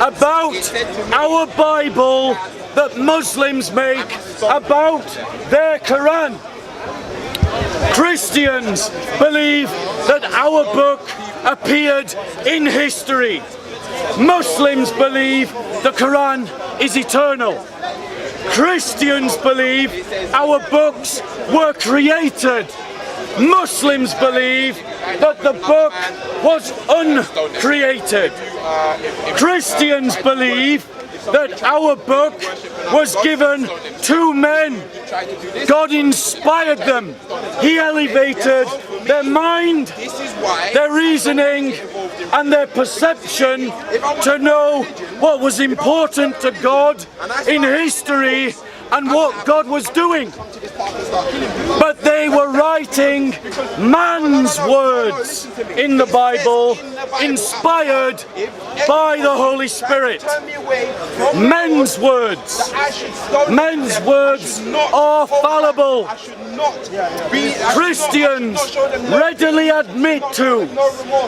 about our Bible that Muslims make about their Quran. Christians believe that our book appeared in history. Muslims believe the Quran is eternal. Christians believe our books were created. Muslims believe that the book was uncreated. Christians believe that our book was given to men. God inspired them. He elevated their mind, their reasoning, and their perception to know what was important to God in history and what God was doing. But they were writing man's words in the Bible, inspired by the Holy Spirit. Men's words. Men's words are fallible. Christians readily admit to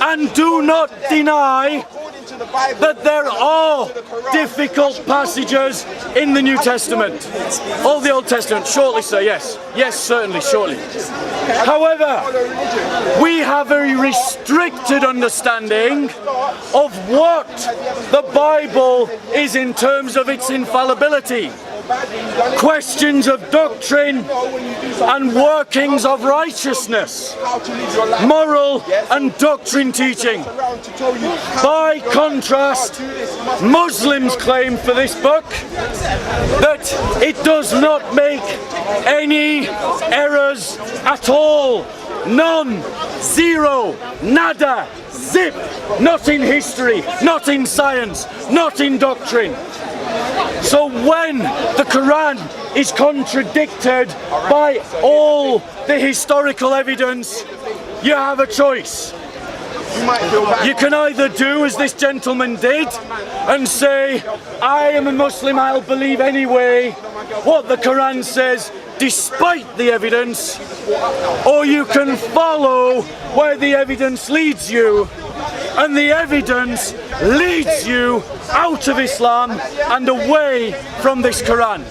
and do not deny that there are difficult passages in the New Testament. All the Old Testament, shortly, sir, yes. Yes, certainly, shortly. However, we have a restricted understanding of what the Bible is in terms of its infallibility. Questions of doctrine and workings of righteousness, moral and doctrine teaching. By contrast, Muslims claim for this book that it does not make any errors at all. None, zero, nada, zip, not in history, not in science, not in doctrine. So when the Quran is contradicted by all the historical evidence, you have a choice. You can either do as this gentleman did and say, I am a Muslim, I'll believe anyway what the Quran says despite the evidence, or you can follow where the evidence leads you, and the evidence leads you out of Islam and away from this Quran.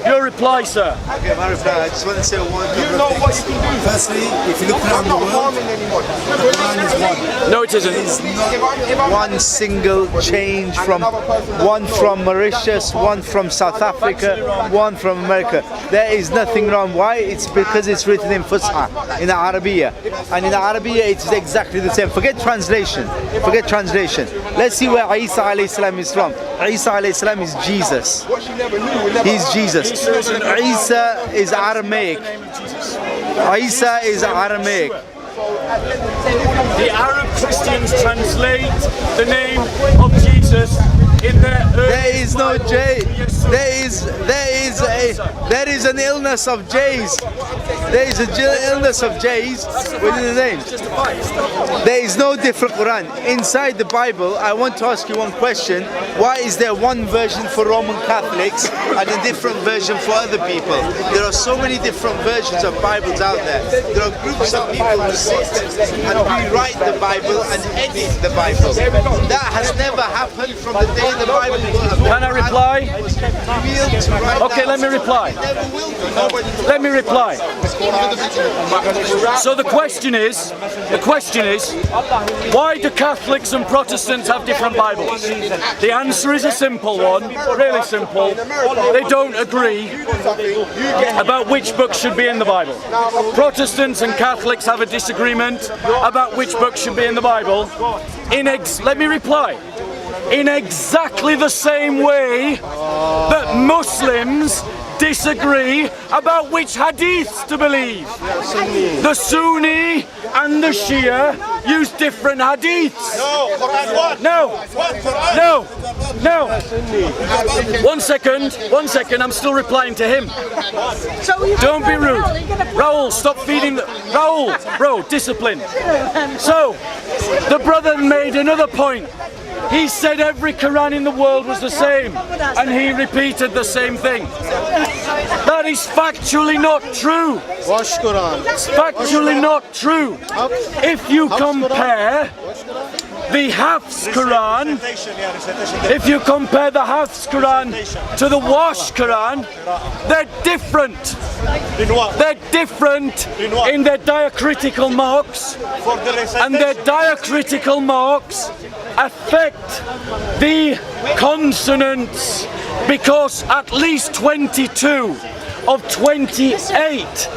Your reply, sir. Okay, my reply, I just want to say one couple of things. Firstly, if you look around the world, the Quran is one. No, it isn't. It's not one single change from one from Mauritius, one from South Africa, one from America. There is nothing wrong. Why? It's because it's written in Fusha, in the Arabiya. And in the Arabiya, it's exactly the same. Forget translation. Forget translation. Let's see where Isa alayhi salam is from. Isa alayhi salam is Jesus. He's Jesus. Isa is Aramaic. Isa is Aramaic. The Arab Christians translate the name of Jesus in their There is no J. There is an illness of J's. There is an illness of J's within the name. There is no different Quran. Inside the Bible, I want to ask you one question. Why is there one version for Roman Catholics and a different version for other people? There are so many different versions of Bibles out there. There are groups of people who sit and rewrite the Bible and edit the Bible. That has never happened from the day the Bible was. Can I reply? Okay, let me reply. Let me reply. So the question is, why do Catholics and Protestants have different Bibles? The answer is a simple one, really simple. They don't agree about which book should be in the Bible. Protestants and Catholics have a disagreement about which book should be in the Bible. Let me reply. In exactly the same way that Muslims disagree about which hadiths to believe. The Sunni and the Shia use different hadiths. No. One second, I'm still replying to him. Don't be rude. Raul, stop feeding the... Raul, discipline. So, the brother made another point. He said every Quran in the world was the same, and he repeated the same thing. That is factually not true. Wash Quran. It's factually not true. If you compare the Hafs Quran, to the Wash Quran, they're different. They're different in their diacritical marks, and their diacritical marks affect the consonants, because at least 22 of 28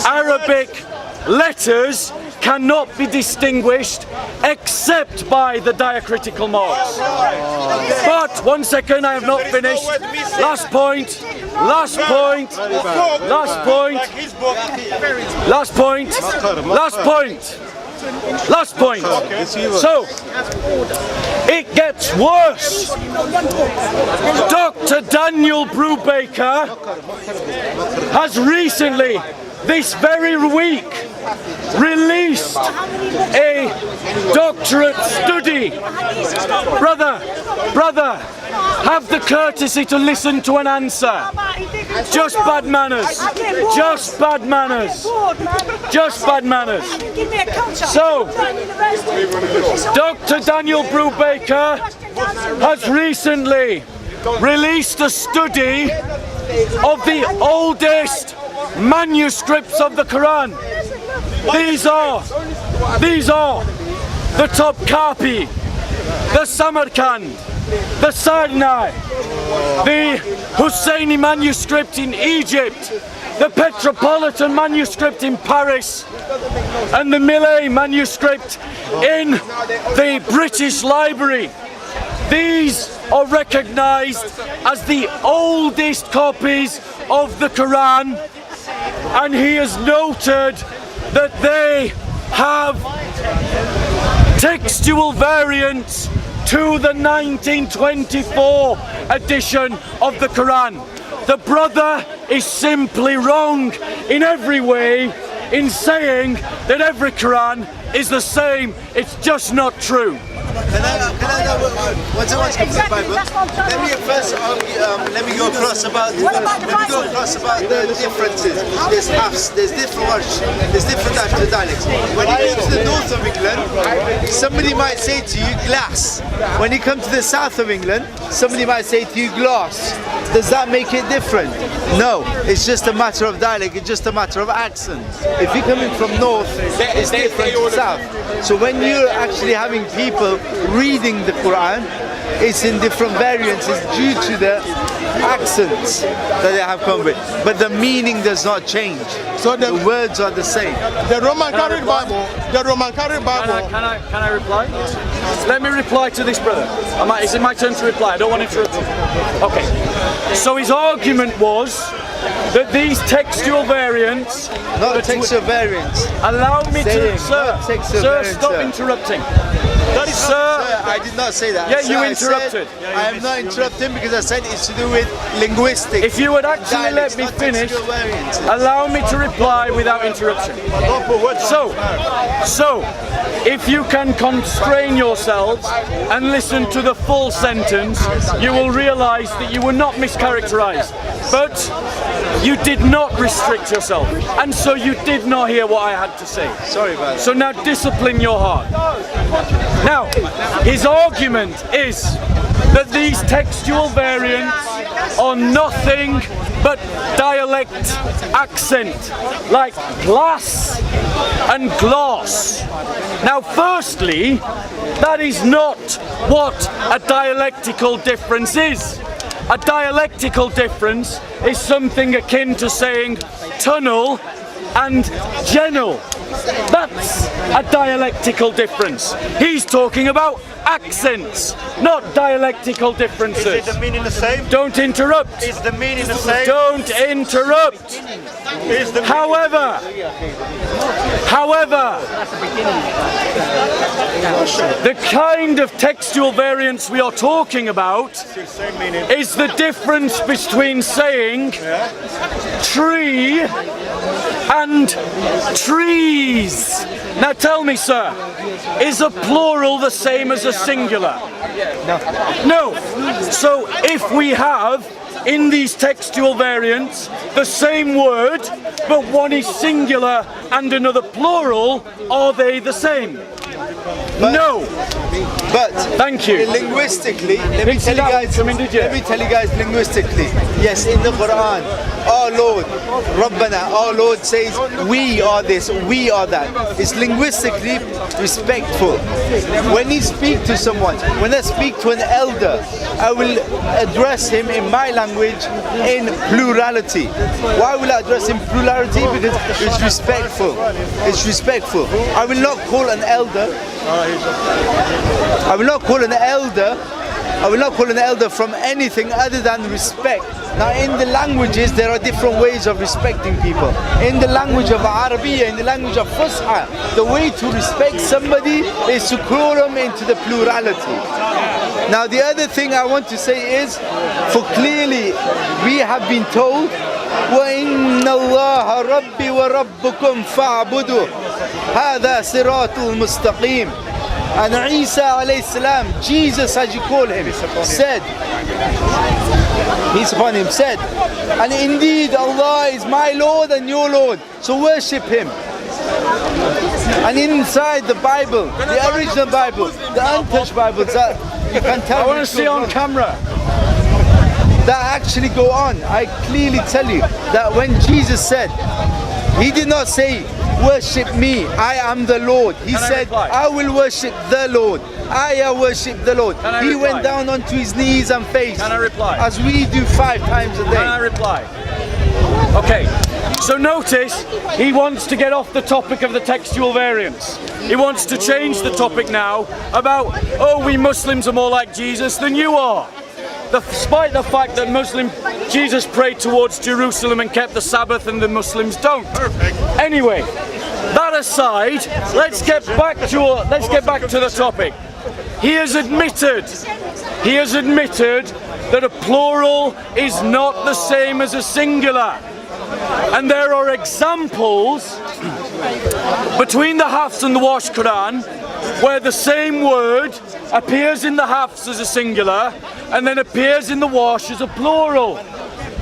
Arabic letters cannot be distinguished except by the diacritical marks. But one second, I have not finished. Last point. So, it gets worse. Dr. Daniel Brubaker has recently, this very week, released a doctorate study. Brother, have the courtesy to listen to an answer. Just bad manners. Just bad manners. Just bad manners. So, Dr. Daniel Brubaker has recently released a study of the oldest manuscripts of the Quran. These are the Topkapi, the Samarkand, the Sinai, the Husseini manuscript in Egypt, the Petropolitan manuscript in Paris, and the Millet manuscript in the British Library. These are recognized as the oldest copies of the Quran, and he has noted that they have textual variants to the 1924 edition of the Quran. The brother is simply wrong in every way in saying that every Quran is the same. It's just not true. Can I know what's the Bible? Let me go across about the differences. There's halves, there's different words, there's different types of dialects. When you go to the north of England, somebody might say to you glass. When you come to the south of England, somebody might say to you glass. Does that make it different? No, it's just a matter of dialect, it's just a matter of accent. If you're coming from north, it's different to south. So when you're actually having people reading the Quran, it's in different variants. It's due to the accents that they have come with, but the meaning does not change. So the words are the same. The Roman Catholic Bible. The Roman Catholic Bible. Can I reply? Let me reply to this brother. Is it my turn to reply? I don't want to interrupt him. Okay. So his argument was that these textual variants. Not the textual variants. Allow me to, sir, stop interrupting. Sir, I did not say that. Yeah, you interrupted. I am not interrupting because I said it's to do with linguistics. If you would actually let me finish, allow me to reply without interruption. So, if you can constrain yourselves and listen to the full sentence, you will realize that you were not mischaracterized. But you did not restrict yourself, and so you did not hear what I had to say. Sorry about that. So now discipline your heart. Now, his argument is that these textual variants are nothing but dialect accent, like glass and gloss. Now, firstly, that is not what a dialectical difference is. A dialectical difference is something akin to saying tunnel and gentle. That's a dialectical difference. He's talking about accents, not dialectical differences. Is the meaning the same? Don't interrupt. Is the meaning the same? Don't interrupt. However, the kind of textual variance we are talking about is the difference between saying tree and trees. Now tell me, sir, is a plural the same as a singular? No. So if we have in these textual variants the same word, but one is singular and another plural, are they the same? No. But thank you. Linguistically, let me tell you guys linguistically. Yes, in the Quran, our Lord, Rabbana, our Lord says, we are this, we are that. It's linguistically respectful. When you speak to someone, when I speak to an elder, I will address him in my language in plurality. Why will I address him plurality? Because it's respectful. It's respectful. I will not call an elder from anything other than respect. Now in the languages there are different ways of respecting people. In the language of Arabiya, in the language of Fusha, the way to respect somebody is to call them into the plurality. Now the other thing I want to say is, for clearly we have been told, وَإِنَّ اللَّهَ رَبِّي وَرَبُّكُمْ فَاعْبُدُوا هَذَا صِرَاطُ الْمُسْتَقِيمِ. And Isa alayhi salam, Jesus as you call him, said, peace upon him, said, and indeed Allah is my Lord and your Lord, so worship him. And inside the Bible, the original Bible, the untouched Bibles that you can tell. I want to see on camera. That actually go on. I clearly tell you that when Jesus said, he did not say, worship me, I am the Lord. He said, I will worship the Lord. I worship the Lord. He went down onto his knees and face. Can I reply? As we do 5 times a day. Can I reply? Okay, so notice he wants to get off the topic of the textual variants. He wants to change the topic now about, oh, we Muslims are more like Jesus than you are. Despite the fact that Jesus prayed towards Jerusalem and kept the Sabbath and the Muslims don't. Anyway, that aside, let's get back to the topic. He has admitted that a plural is not the same as a singular. And there are examples between the Hafs and the Wash Quran where the same word appears in the Hafs as a singular and then appears in the Wash as a plural.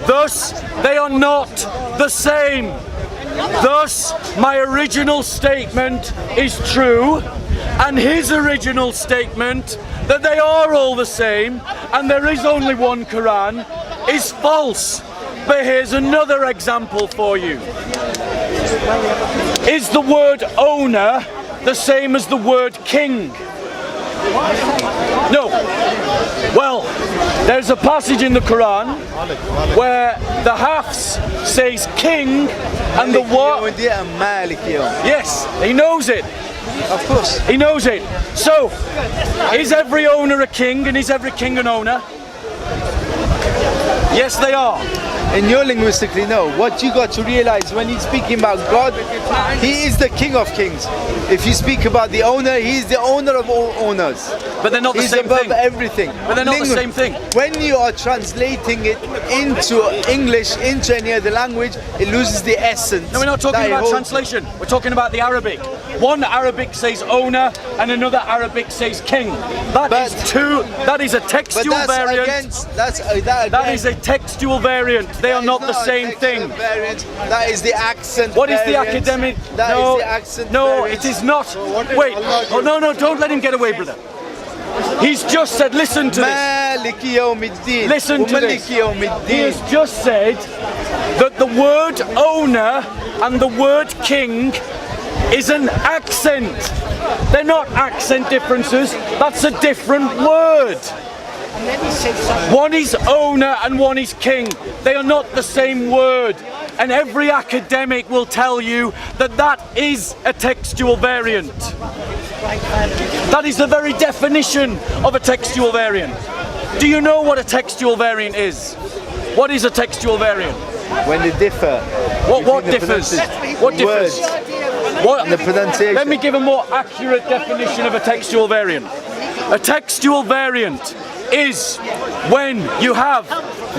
Thus, they are not the same. Thus, my original statement is true, and his original statement that they are all the same and there is only one Quran is false. But here's another example for you. Is the word owner the same as the word king? No. Well, there's a passage in the Quran where the Hafs says king and the what? Yes, he knows it. Of course. He knows it. So, is every owner a king and is every king an owner? Yes, they are. In your linguistically, no. What you got to realize when he's speaking about God, he is the King of Kings. If you speak about the owner, he is the owner of all owners. But they're not the same thing. He's above everything. But they're not the same thing. When you are translating it into English, into any other language, it loses the essence. No, we're not talking about translation. We're talking about the Arabic. One Arabic says owner and another Arabic says king. That is a textual variant. That is a textual variant. They are not the same thing. That is the accent. What is the academic? No, it is not. Wait. Oh no, don't let him get away, brother. He's just said, listen to this. Listen to this. He has just said that the word owner and the word king is an accent. They're not accent differences. That's a different word. One is owner and one is king. They are not the same word. And every academic will tell you that that is a textual variant. That is the very definition of a textual variant. Do you know what a textual variant is? What is a textual variant? When they differ. What differs? What differs? What? The pronunciation. Let me give a more accurate definition of a textual variant. A textual variant is when you have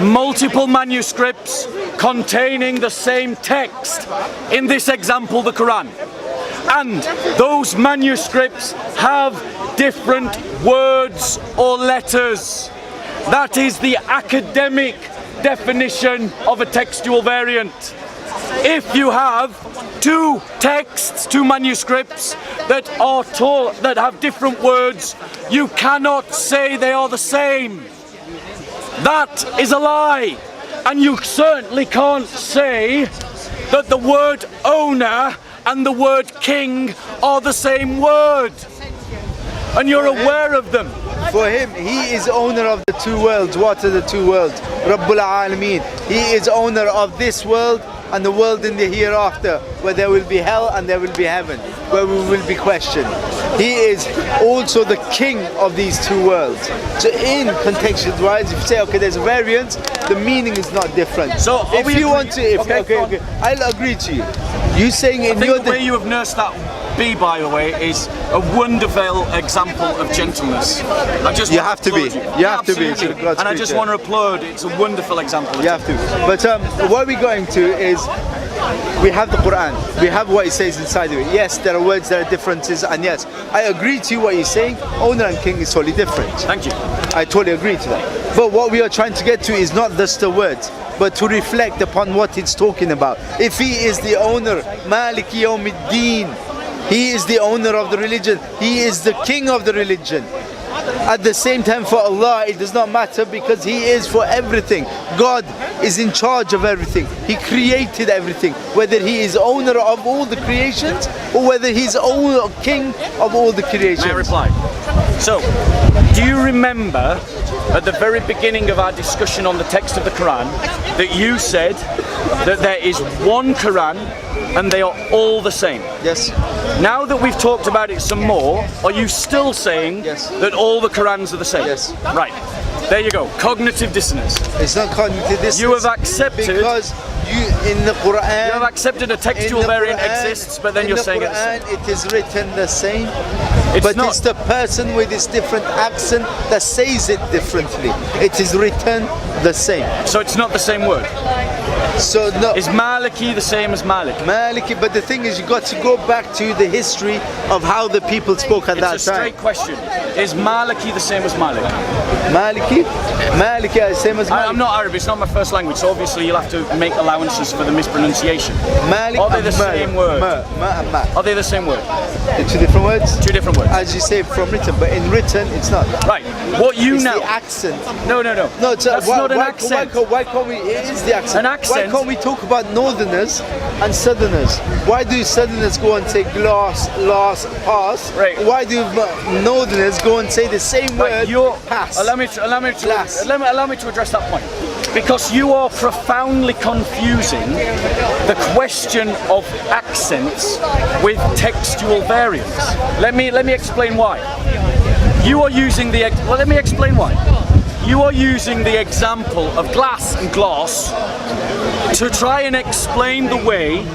multiple manuscripts containing the same text, in this example the Quran, and those manuscripts have different words or letters. That is the academic definition of a textual variant. If you have two texts, two manuscripts that are taught, that have different words, you cannot say they are the same. That is a lie. And you certainly can't say that the word owner and the word king are the same word. And you're aware of them. For him, he is owner of the two worlds. What are the two worlds? Rabbul Alameen. He is owner of this world and the world in the hereafter, where there will be hell and there will be heaven, where we will be questioned. He is also the king of these two worlds. So in contextual wise, if you say, okay, there's a variance, the meaning is not different. So if you want to, okay, I'll agree to you. You saying in your... the way you have nursed that B, by the way, is a wonderful example of gentleness. You have to be. You have to be. And I just want to applaud. It's a wonderful example. You have to. But what we're going to is, we have the Quran. We have what it says inside of it. Yes, there are words, there are differences, and yes, I agree to what you're saying. Owner and king is totally different. Thank you. I totally agree to that. But what we are trying to get to is not just the words, but to reflect upon what it's talking about. If he is the owner, Maliki Yawmiddin, he is the owner of the religion, he is the king of the religion. At the same time, for Allah, it does not matter, because he is for everything. God is in charge of everything. He created everything, whether he is owner of all the creations or whether he's owner, king of all the creations. May I reply? So, do you remember at the very beginning of our discussion on the text of the Quran that you said that there is one Quran and they are all the same? Yes. Now that we've talked about it some more, are you still saying that all the Qurans are the same? Yes. Right. There you go. Cognitive dissonance. It's not cognitive dissonance. You have accepted, because you in the Quran. You have accepted a textual variant exists, but then you're saying it's the same. It is written the same. It's not. It's the person with this different accent that says it differently. It is written the same. So it's not the same word. So no. Is Maliki the same as Malik? Maliki, but the thing is, you got to go back to the history of how the people spoke at that time. It's a straight question. Is Maliki the same as Malik? Maliki? Maliki is the same as Malik. I'm not Arab, it's not my first language, so obviously you'll have to make allowances for the mispronunciation. Malik. Are they the same word? Are they the same word? They're two different words? Two different words. As you say, from written, but in written, it's not. Right. What you it's know. the accent. No. No, it's that's not an accent. Why can't we? It is the accent. An accent. Why can't we talk about northerners and southerners? Why do southerners go and say glass, pass? Right. Why do northerners go and say the same word? Pass. Allow me to address that point. Because you are profoundly confusing the question of accents with textual variants. Let me explain why. You are using the let me explain why. You are using the example of glass and gloss to try and explain the way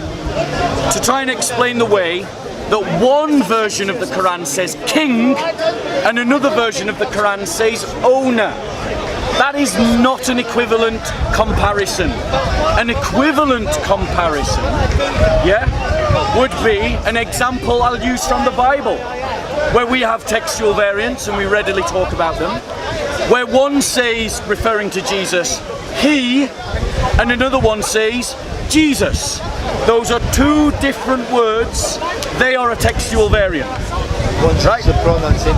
that one version of the Quran says king and another version of the Quran says owner. That is not an equivalent comparison. An equivalent comparison, would be an example I'll use from the Bible, where we have textual variants and we readily talk about them, where one says, referring to Jesus, he, and another one says, Jesus. Those are two different words. They are a textual variant. Right?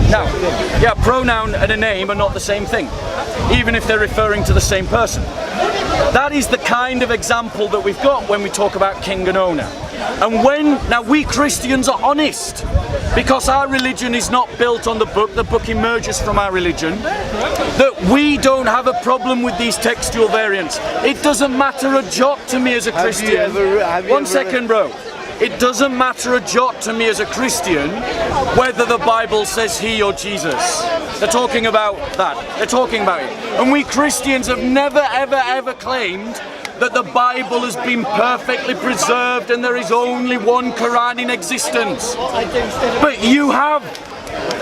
Now, pronoun and a name are not the same thing, even if they're referring to the same person. That is the kind of example that we've got when we talk about king and owner. And now we Christians are honest, because our religion is not built on the book emerges from our religion, that we don't have a problem with these textual variants. It doesn't matter a jot to me as a Christian. One second, bro. It doesn't matter a jot to me as a Christian whether the Bible says he or Jesus. They're talking about that. They're talking about it. And we Christians have never, ever, ever claimed that the Bible has been perfectly preserved and there is only one Quran in existence. But you have.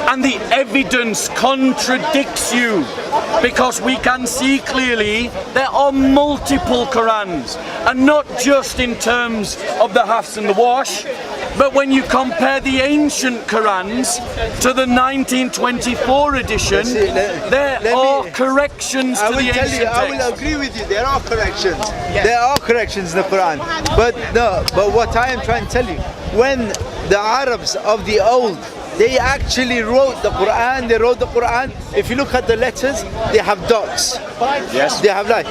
And the evidence contradicts you, because we can see clearly there are multiple Qurans, and not just in terms of the Hafs and the Wash, but when you compare the ancient Qurans to the 1924 edition, there are corrections to the ancient text. I will agree with you, there are corrections. There are corrections in the Quran. But what I am trying to tell you, when the Arabs of the old, they actually wrote the Quran, if you look at the letters, they have dots. Yes. They have like,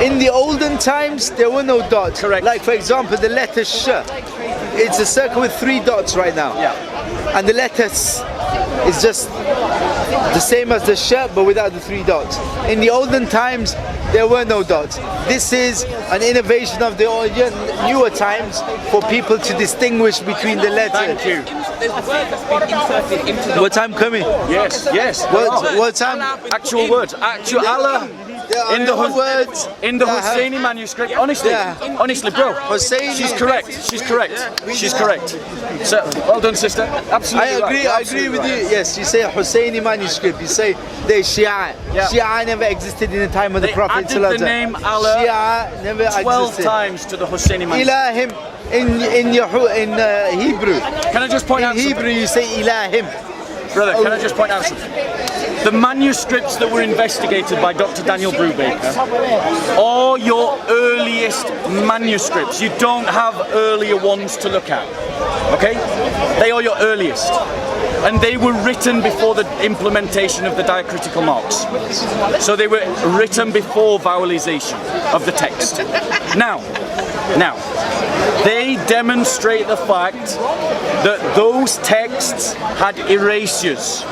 in the olden times, there were no dots. Correct. Like for example, the letter Sh, it's a circle with 3 dots right now. Yeah. And the letter S is just the same as the Sh, but without the 3 dots. In the olden times, there were no dots. This is an innovation of the newer times for people to distinguish between the letters. Thank you. There's a word that's been inserted into the What time coming? Yes. What time? Actual words. Actual Allah. in the Husseini manuscript, honestly, bro, she's correct. She's correct. So, well done, sister. Absolutely. I agree with you. Yes, you say Husseini manuscript. You say the Shia. Yeah. Shia never existed in the time of the Prophet. They added the name Allah Shia never 12 existed. times to the Husseini manuscript. Ilahim in Hebrew. Can I just point out in Hebrew you say Ilahim. Brother, can I just point out something? The manuscripts that were investigated by Dr. Daniel Brubaker are your earliest manuscripts. You don't have earlier ones to look at. Okay? They are your earliest. And they were written before the implementation of the diacritical marks. So they were written before vowelization of the text. Now, they demonstrate the fact that those texts had erasures.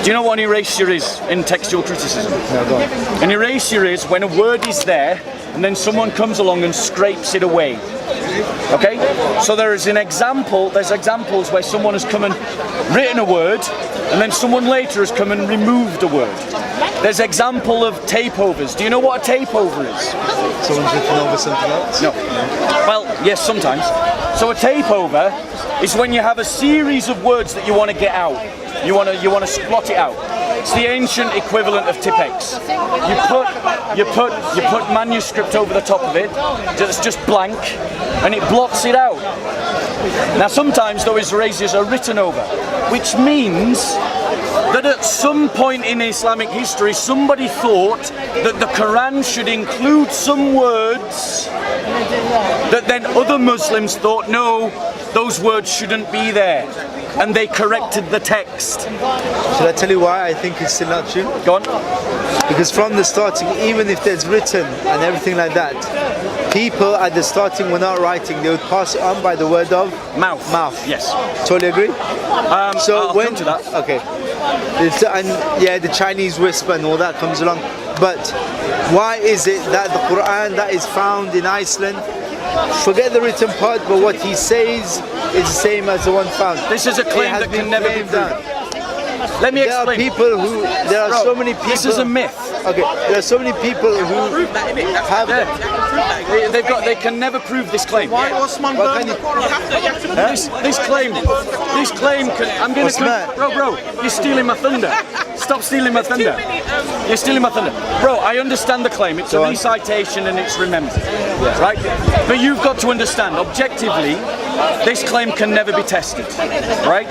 Do you know what an erasure is in textual criticism? No, go on. An erasure is when a word is there and then someone comes along and scrapes it away. Okay? So there's examples where someone has come and written a word and then someone later has come and removed a word. There's example of tapeovers. Do you know what a tapeover is? Someone's written over something else? No. Well, yes, sometimes. So a tapeover is when you have a series of words that you want to get out. You want to splot it out. It's the ancient equivalent of Tipex. You put manuscript over the top of it. It's just blank, and it blots it out. Now sometimes those erasures are written over, which means that at some point in Islamic history somebody thought that the Quran should include some words that then other Muslims thought no, those words shouldn't be there, and they corrected the text. Should I tell you why I think it's still not true? Go on. Because from the starting, even if there's written and everything like that, people at the starting were not writing, they would pass it on by the word of mouth. Yes. Totally agree? So I'll when come to that. Okay. And yeah, the Chinese whisper and all that comes along. But why is it that the Quran that is found in Iceland, forget the written part, but what he says is the same as the one found? This is a claim that can never be proved. Let me explain. There are so many people. This is a myth. Okay, there are so many people who have. They can never prove this claim. Why Osman burned the Quran? This claim. I'm going to. Bro, you're stealing my thunder. Stop stealing my thunder. You're stealing my thunder. Bro, I understand the claim. It's a recitation and it's remembered. Right? But you've got to understand, objectively, this claim can never be tested. Right?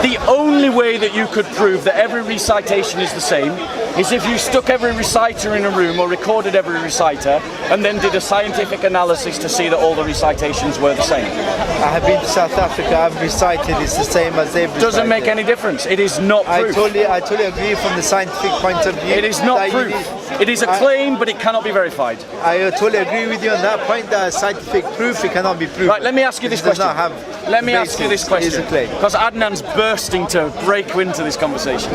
The only way that you could prove that every recitation is the same is if you stuck every reciter in a room or recorded every reciter and then did a scientific analysis to see that all the recitations were the same. I have been to South Africa, I've recited, it's the same as they've recited. Doesn't make any difference. It is not proof. I totally agree from the scientific point of view. It is not proof. It is a claim, but it cannot be verified. I totally agree with you on that point, that scientific proof, it cannot be proved. Right, let me ask you this question. Let me ask you this question. Claim. Because Adnan's bursting to break into this conversation.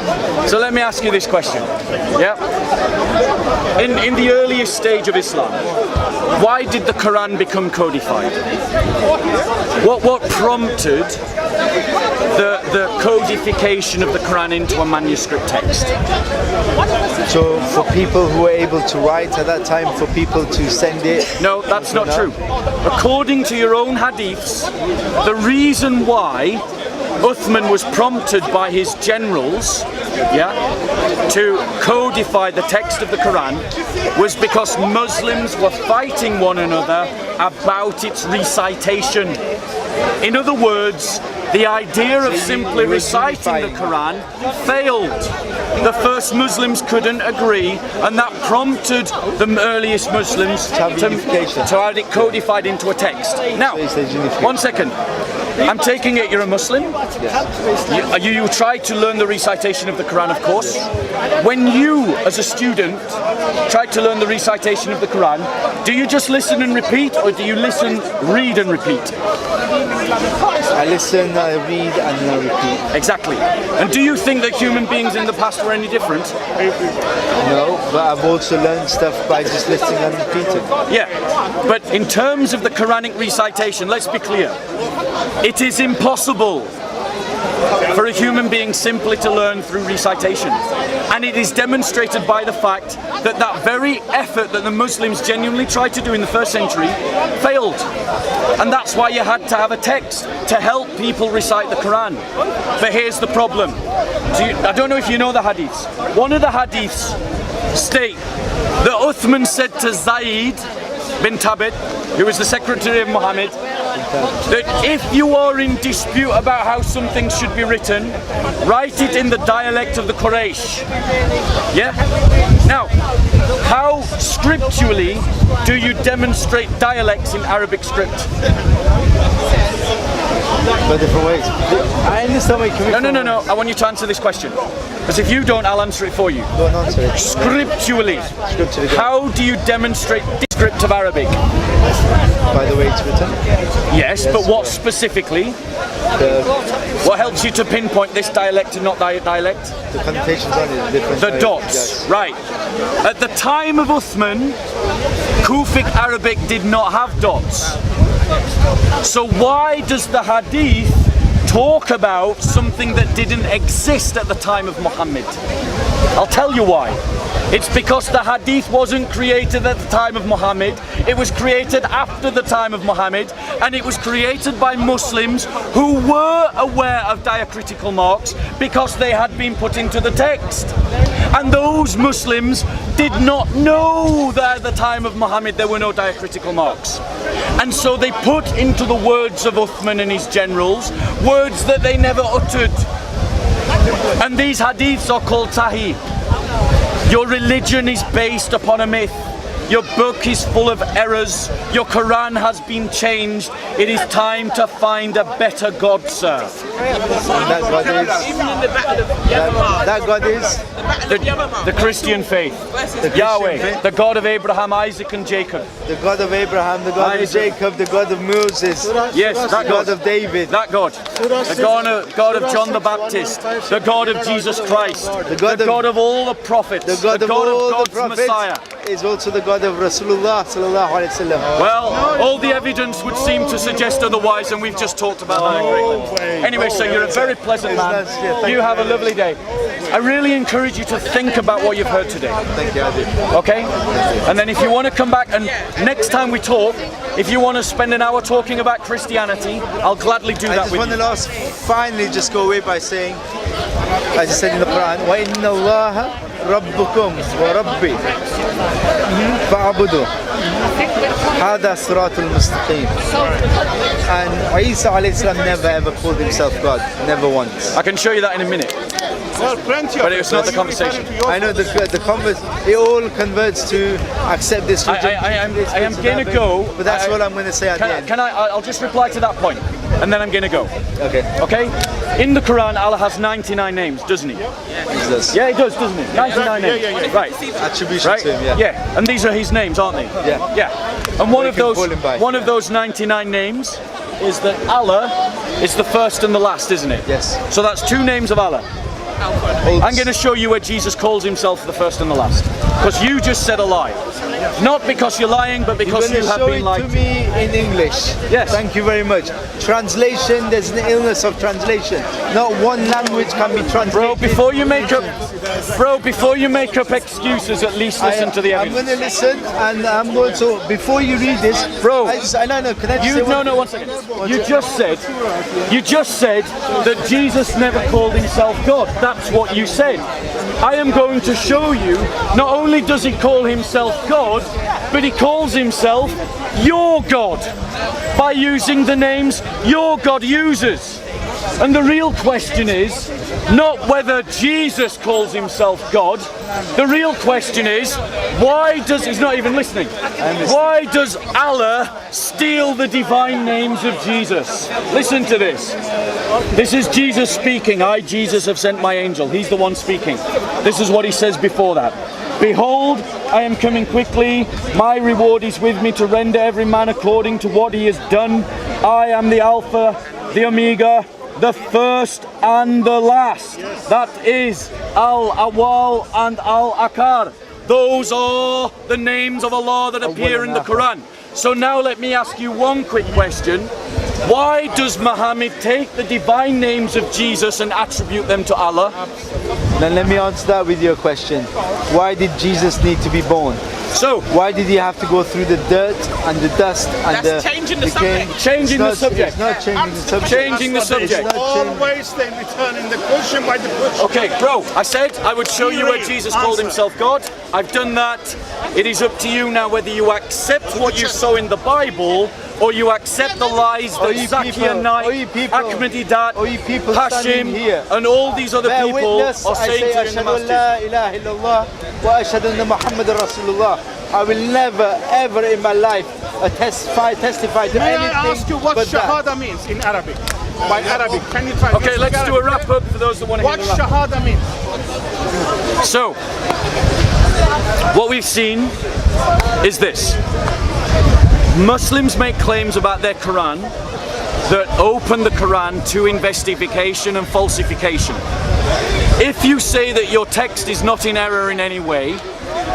So let me ask you this question. Yeah? In the earliest stage of Islam, why did the Quran become codified? What prompted the codification of the Quran into a manuscript text? So for people who were able to write at that time, for people to send it? No, that's not true. According to your own hadiths, the reason why Uthman was prompted by his generals to codify the text of the Quran was because Muslims were fighting one another about its recitation. In other words, the idea of simply reciting the Quran failed. The first Muslims couldn't agree, and that prompted the earliest Muslims to have it codified into a text. Now, 1 second. I'm taking it you're a Muslim? Yes. You tried to learn the recitation of the Quran, of course. When you, as a student, tried to learn the recitation of the Quran, do you just listen and repeat, or do you listen, read and repeat? I listen, I read and I repeat. Exactly. And do you think that human beings in the past were any different? No, but I've also learned stuff by just listening and repeating. Yeah, but in terms of the Quranic recitation, let's be clear. It is impossible for a human being simply to learn through recitation. And it is demonstrated by the fact that that very effort that the Muslims genuinely tried to do in the first century failed. And that's why you had to have a text to help people recite the Quran. But here's the problem. I don't know if you know the hadiths. One of the hadiths state that Uthman said to Zayd bin Thabit, who was the secretary of Muhammad, that if you are in dispute about how something should be written, write it in the dialect of the Quraysh. Yeah? Now, how scripturally do you demonstrate dialects in Arabic script? By different ways. I understand where you're coming from. No. I want you to answer this question. Because if you don't, I'll answer it for you. Don't answer it. Scripturally, how do you demonstrate the script of Arabic? By the way it's written? Yes, but what specifically? What helps you to pinpoint this dialect and not dialect? The connotations on it, different. The dots, right. At the time of Uthman, Kufic Arabic did not have dots. So why does the hadith talk about something that didn't exist at the time of Muhammad? I'll tell you why. It's because the hadith wasn't created at the time of Muhammad, it was created after the time of Muhammad, and it was created by Muslims who were aware of diacritical marks because they had been put into the text. And those Muslims did not know that at the time of Muhammad there were no diacritical marks. And so they put into the words of Uthman and his generals words that they never uttered. And these hadiths are called Sahih. Your religion is based upon a myth. Your book is full of errors. Your Quran has been changed. It is time to find a better God, sir. That God is the Christian faith. Yahweh, the God of Abraham, Isaac and Jacob. The God of Abraham, the God of Jacob, the God of Moses. Yes, that God of David. That God. The God of John the Baptist. The God of Jesus Christ. The God of all the prophets. The God of all the prophets Messiah. Is also the God of Rasulullah sallallahu alaihi wasallam. Well, all the evidence would seem to suggest otherwise, and we've just talked about that in Greenland. Anyway, so you're a very pleasant man. You have a lovely day. I really encourage you to think about what you've heard today. Thank you, Adi. Okay? And then if you want to come back and next time we talk, if you want to spend an hour talking about Christianity, I'll gladly do that with you. I just want to finally just go away by saying, as I said in the Quran, وَإِنَّ اللَّهَ رَبُّكُمْ وَرَبِّي فَاعْبُدُوا هَذَا صِرَاطُ الْمُسْتَقِيمِ. And Isa alayhi salam never ever called himself God, never once. I can show you that in a minute. But it's not the conversation. I know the it all converts to accept this religion. I am going to go. But that's what I'm going to say at the end. I'll just reply to that point, and then I'm going to go. Okay. Okay? In the Quran, Allah has 99 names, doesn't he? He does. Yeah, he does, doesn't he? 99 names. Yeah. Right. Attribution to him, Yeah. And these are his names, aren't they? Yeah. Yeah. And one of those 99 names is that Allah is the first and the last, isn't it? Yes. So that's two names of Allah. I'm going to show you where Jesus calls himself the first and the last. Because you just said a lie. Not because you're lying, but because you have been lied to me in English. Yes. Thank you very much. Translation, there's an illness of translation. Not one language can be translated. Bro, before you make up excuses, at least listen to the evidence. I'm going to listen, and I'm going to, before you read this, bro, one second. You just said that Jesus never called himself God. That's what you said. I am going to show you, not only does he call himself God, but he calls himself your God by using the names your God uses. And the real question is not whether Jesus calls himself God. The real question is, he's not even listening. Why does Allah steal the divine names of Jesus? Listen to this. This is Jesus speaking. I, Jesus, have sent my angel. He's the one speaking. This is what he says before that. Behold, I am coming quickly. My reward is with me to render every man according to what he has done. I am the Alpha, the Omega, the first and the last. That is Al-Awwal and Al-Akhir. Those are the names of Allah that appear in the Quran. So now let me ask you one quick question. Why does Muhammad take the divine names of Jesus and attribute them to Allah? Then let me answer that with your question. Why did Jesus need to be born? So, why did he have to go through the dirt and the dust and That's changing the subject. Changing the subject. It's not changing the subject. Changing the subject. Always they returning the question by the question. Okay, bro, I said I would show you where Jesus called himself God. I've done that. It is up to you now whether you accept what you saw in the Bible or you accept the lies that Zakir Naik, Ahmadidat, Hashim, and all these other people are saying to you in the masjid. I will never, ever in my life testify to May anything. I ask you what but shahada that. means in Arabic? By Arabic, can you try? Okay, let's do a wrap up for those that want to hear What the wrap up. shahada means? So, what we've seen is this. Muslims make claims about their Quran that open the Quran to investigation and falsification. If you say that your text is not in error in any way,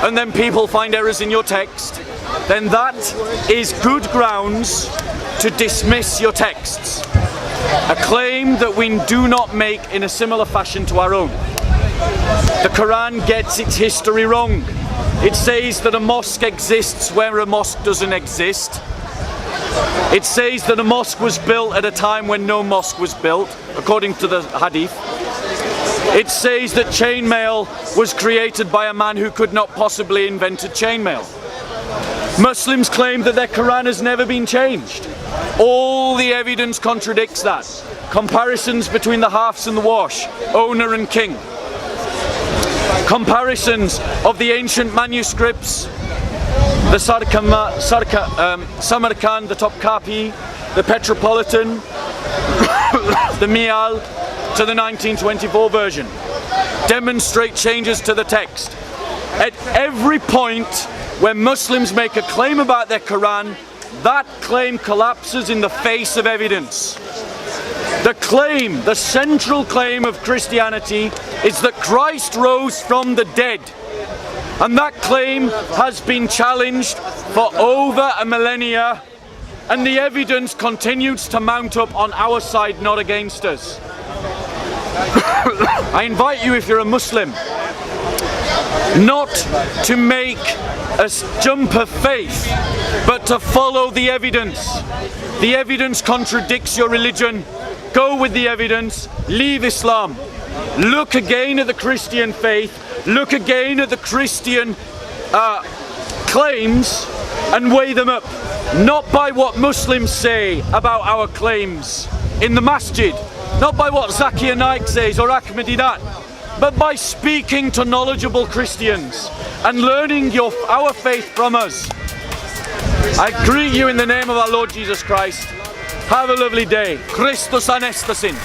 and then people find errors in your text, then that is good grounds to dismiss your texts. A claim that we do not make in a similar fashion to our own. The Quran gets its history wrong. It says that a mosque exists where a mosque doesn't exist. It says that a mosque was built at a time when no mosque was built, according to the hadith. It says that chainmail was created by a man who could not possibly invented chainmail. Muslims claim that their Quran has never been changed. All the evidence contradicts that. Comparisons between the halves and the wash, owner and king. Comparisons of the ancient manuscripts, the Samarkand, the Topkapi, the Petropolitan, the Mial, to the 1924 version, demonstrate changes to the text. At every point where Muslims make a claim about their Quran, that claim collapses in the face of evidence. The claim, the central claim of Christianity is that Christ rose from the dead. And that claim has been challenged for over a millennia, and the evidence continues to mount up on our side, not against us. I invite you, if you're a Muslim, not to make a jump of faith, but to follow the evidence. The evidence contradicts your religion. Go with the evidence, leave Islam. Look again at the Christian faith, look again at the Christian claims and weigh them up. Not by what Muslims say about our claims in the masjid, not by what Zakir Naik says or Ahmadidat, but by speaking to knowledgeable Christians and learning our faith from us. I greet you in the name of our Lord Jesus Christ. Have a lovely day. Christus Anestasin.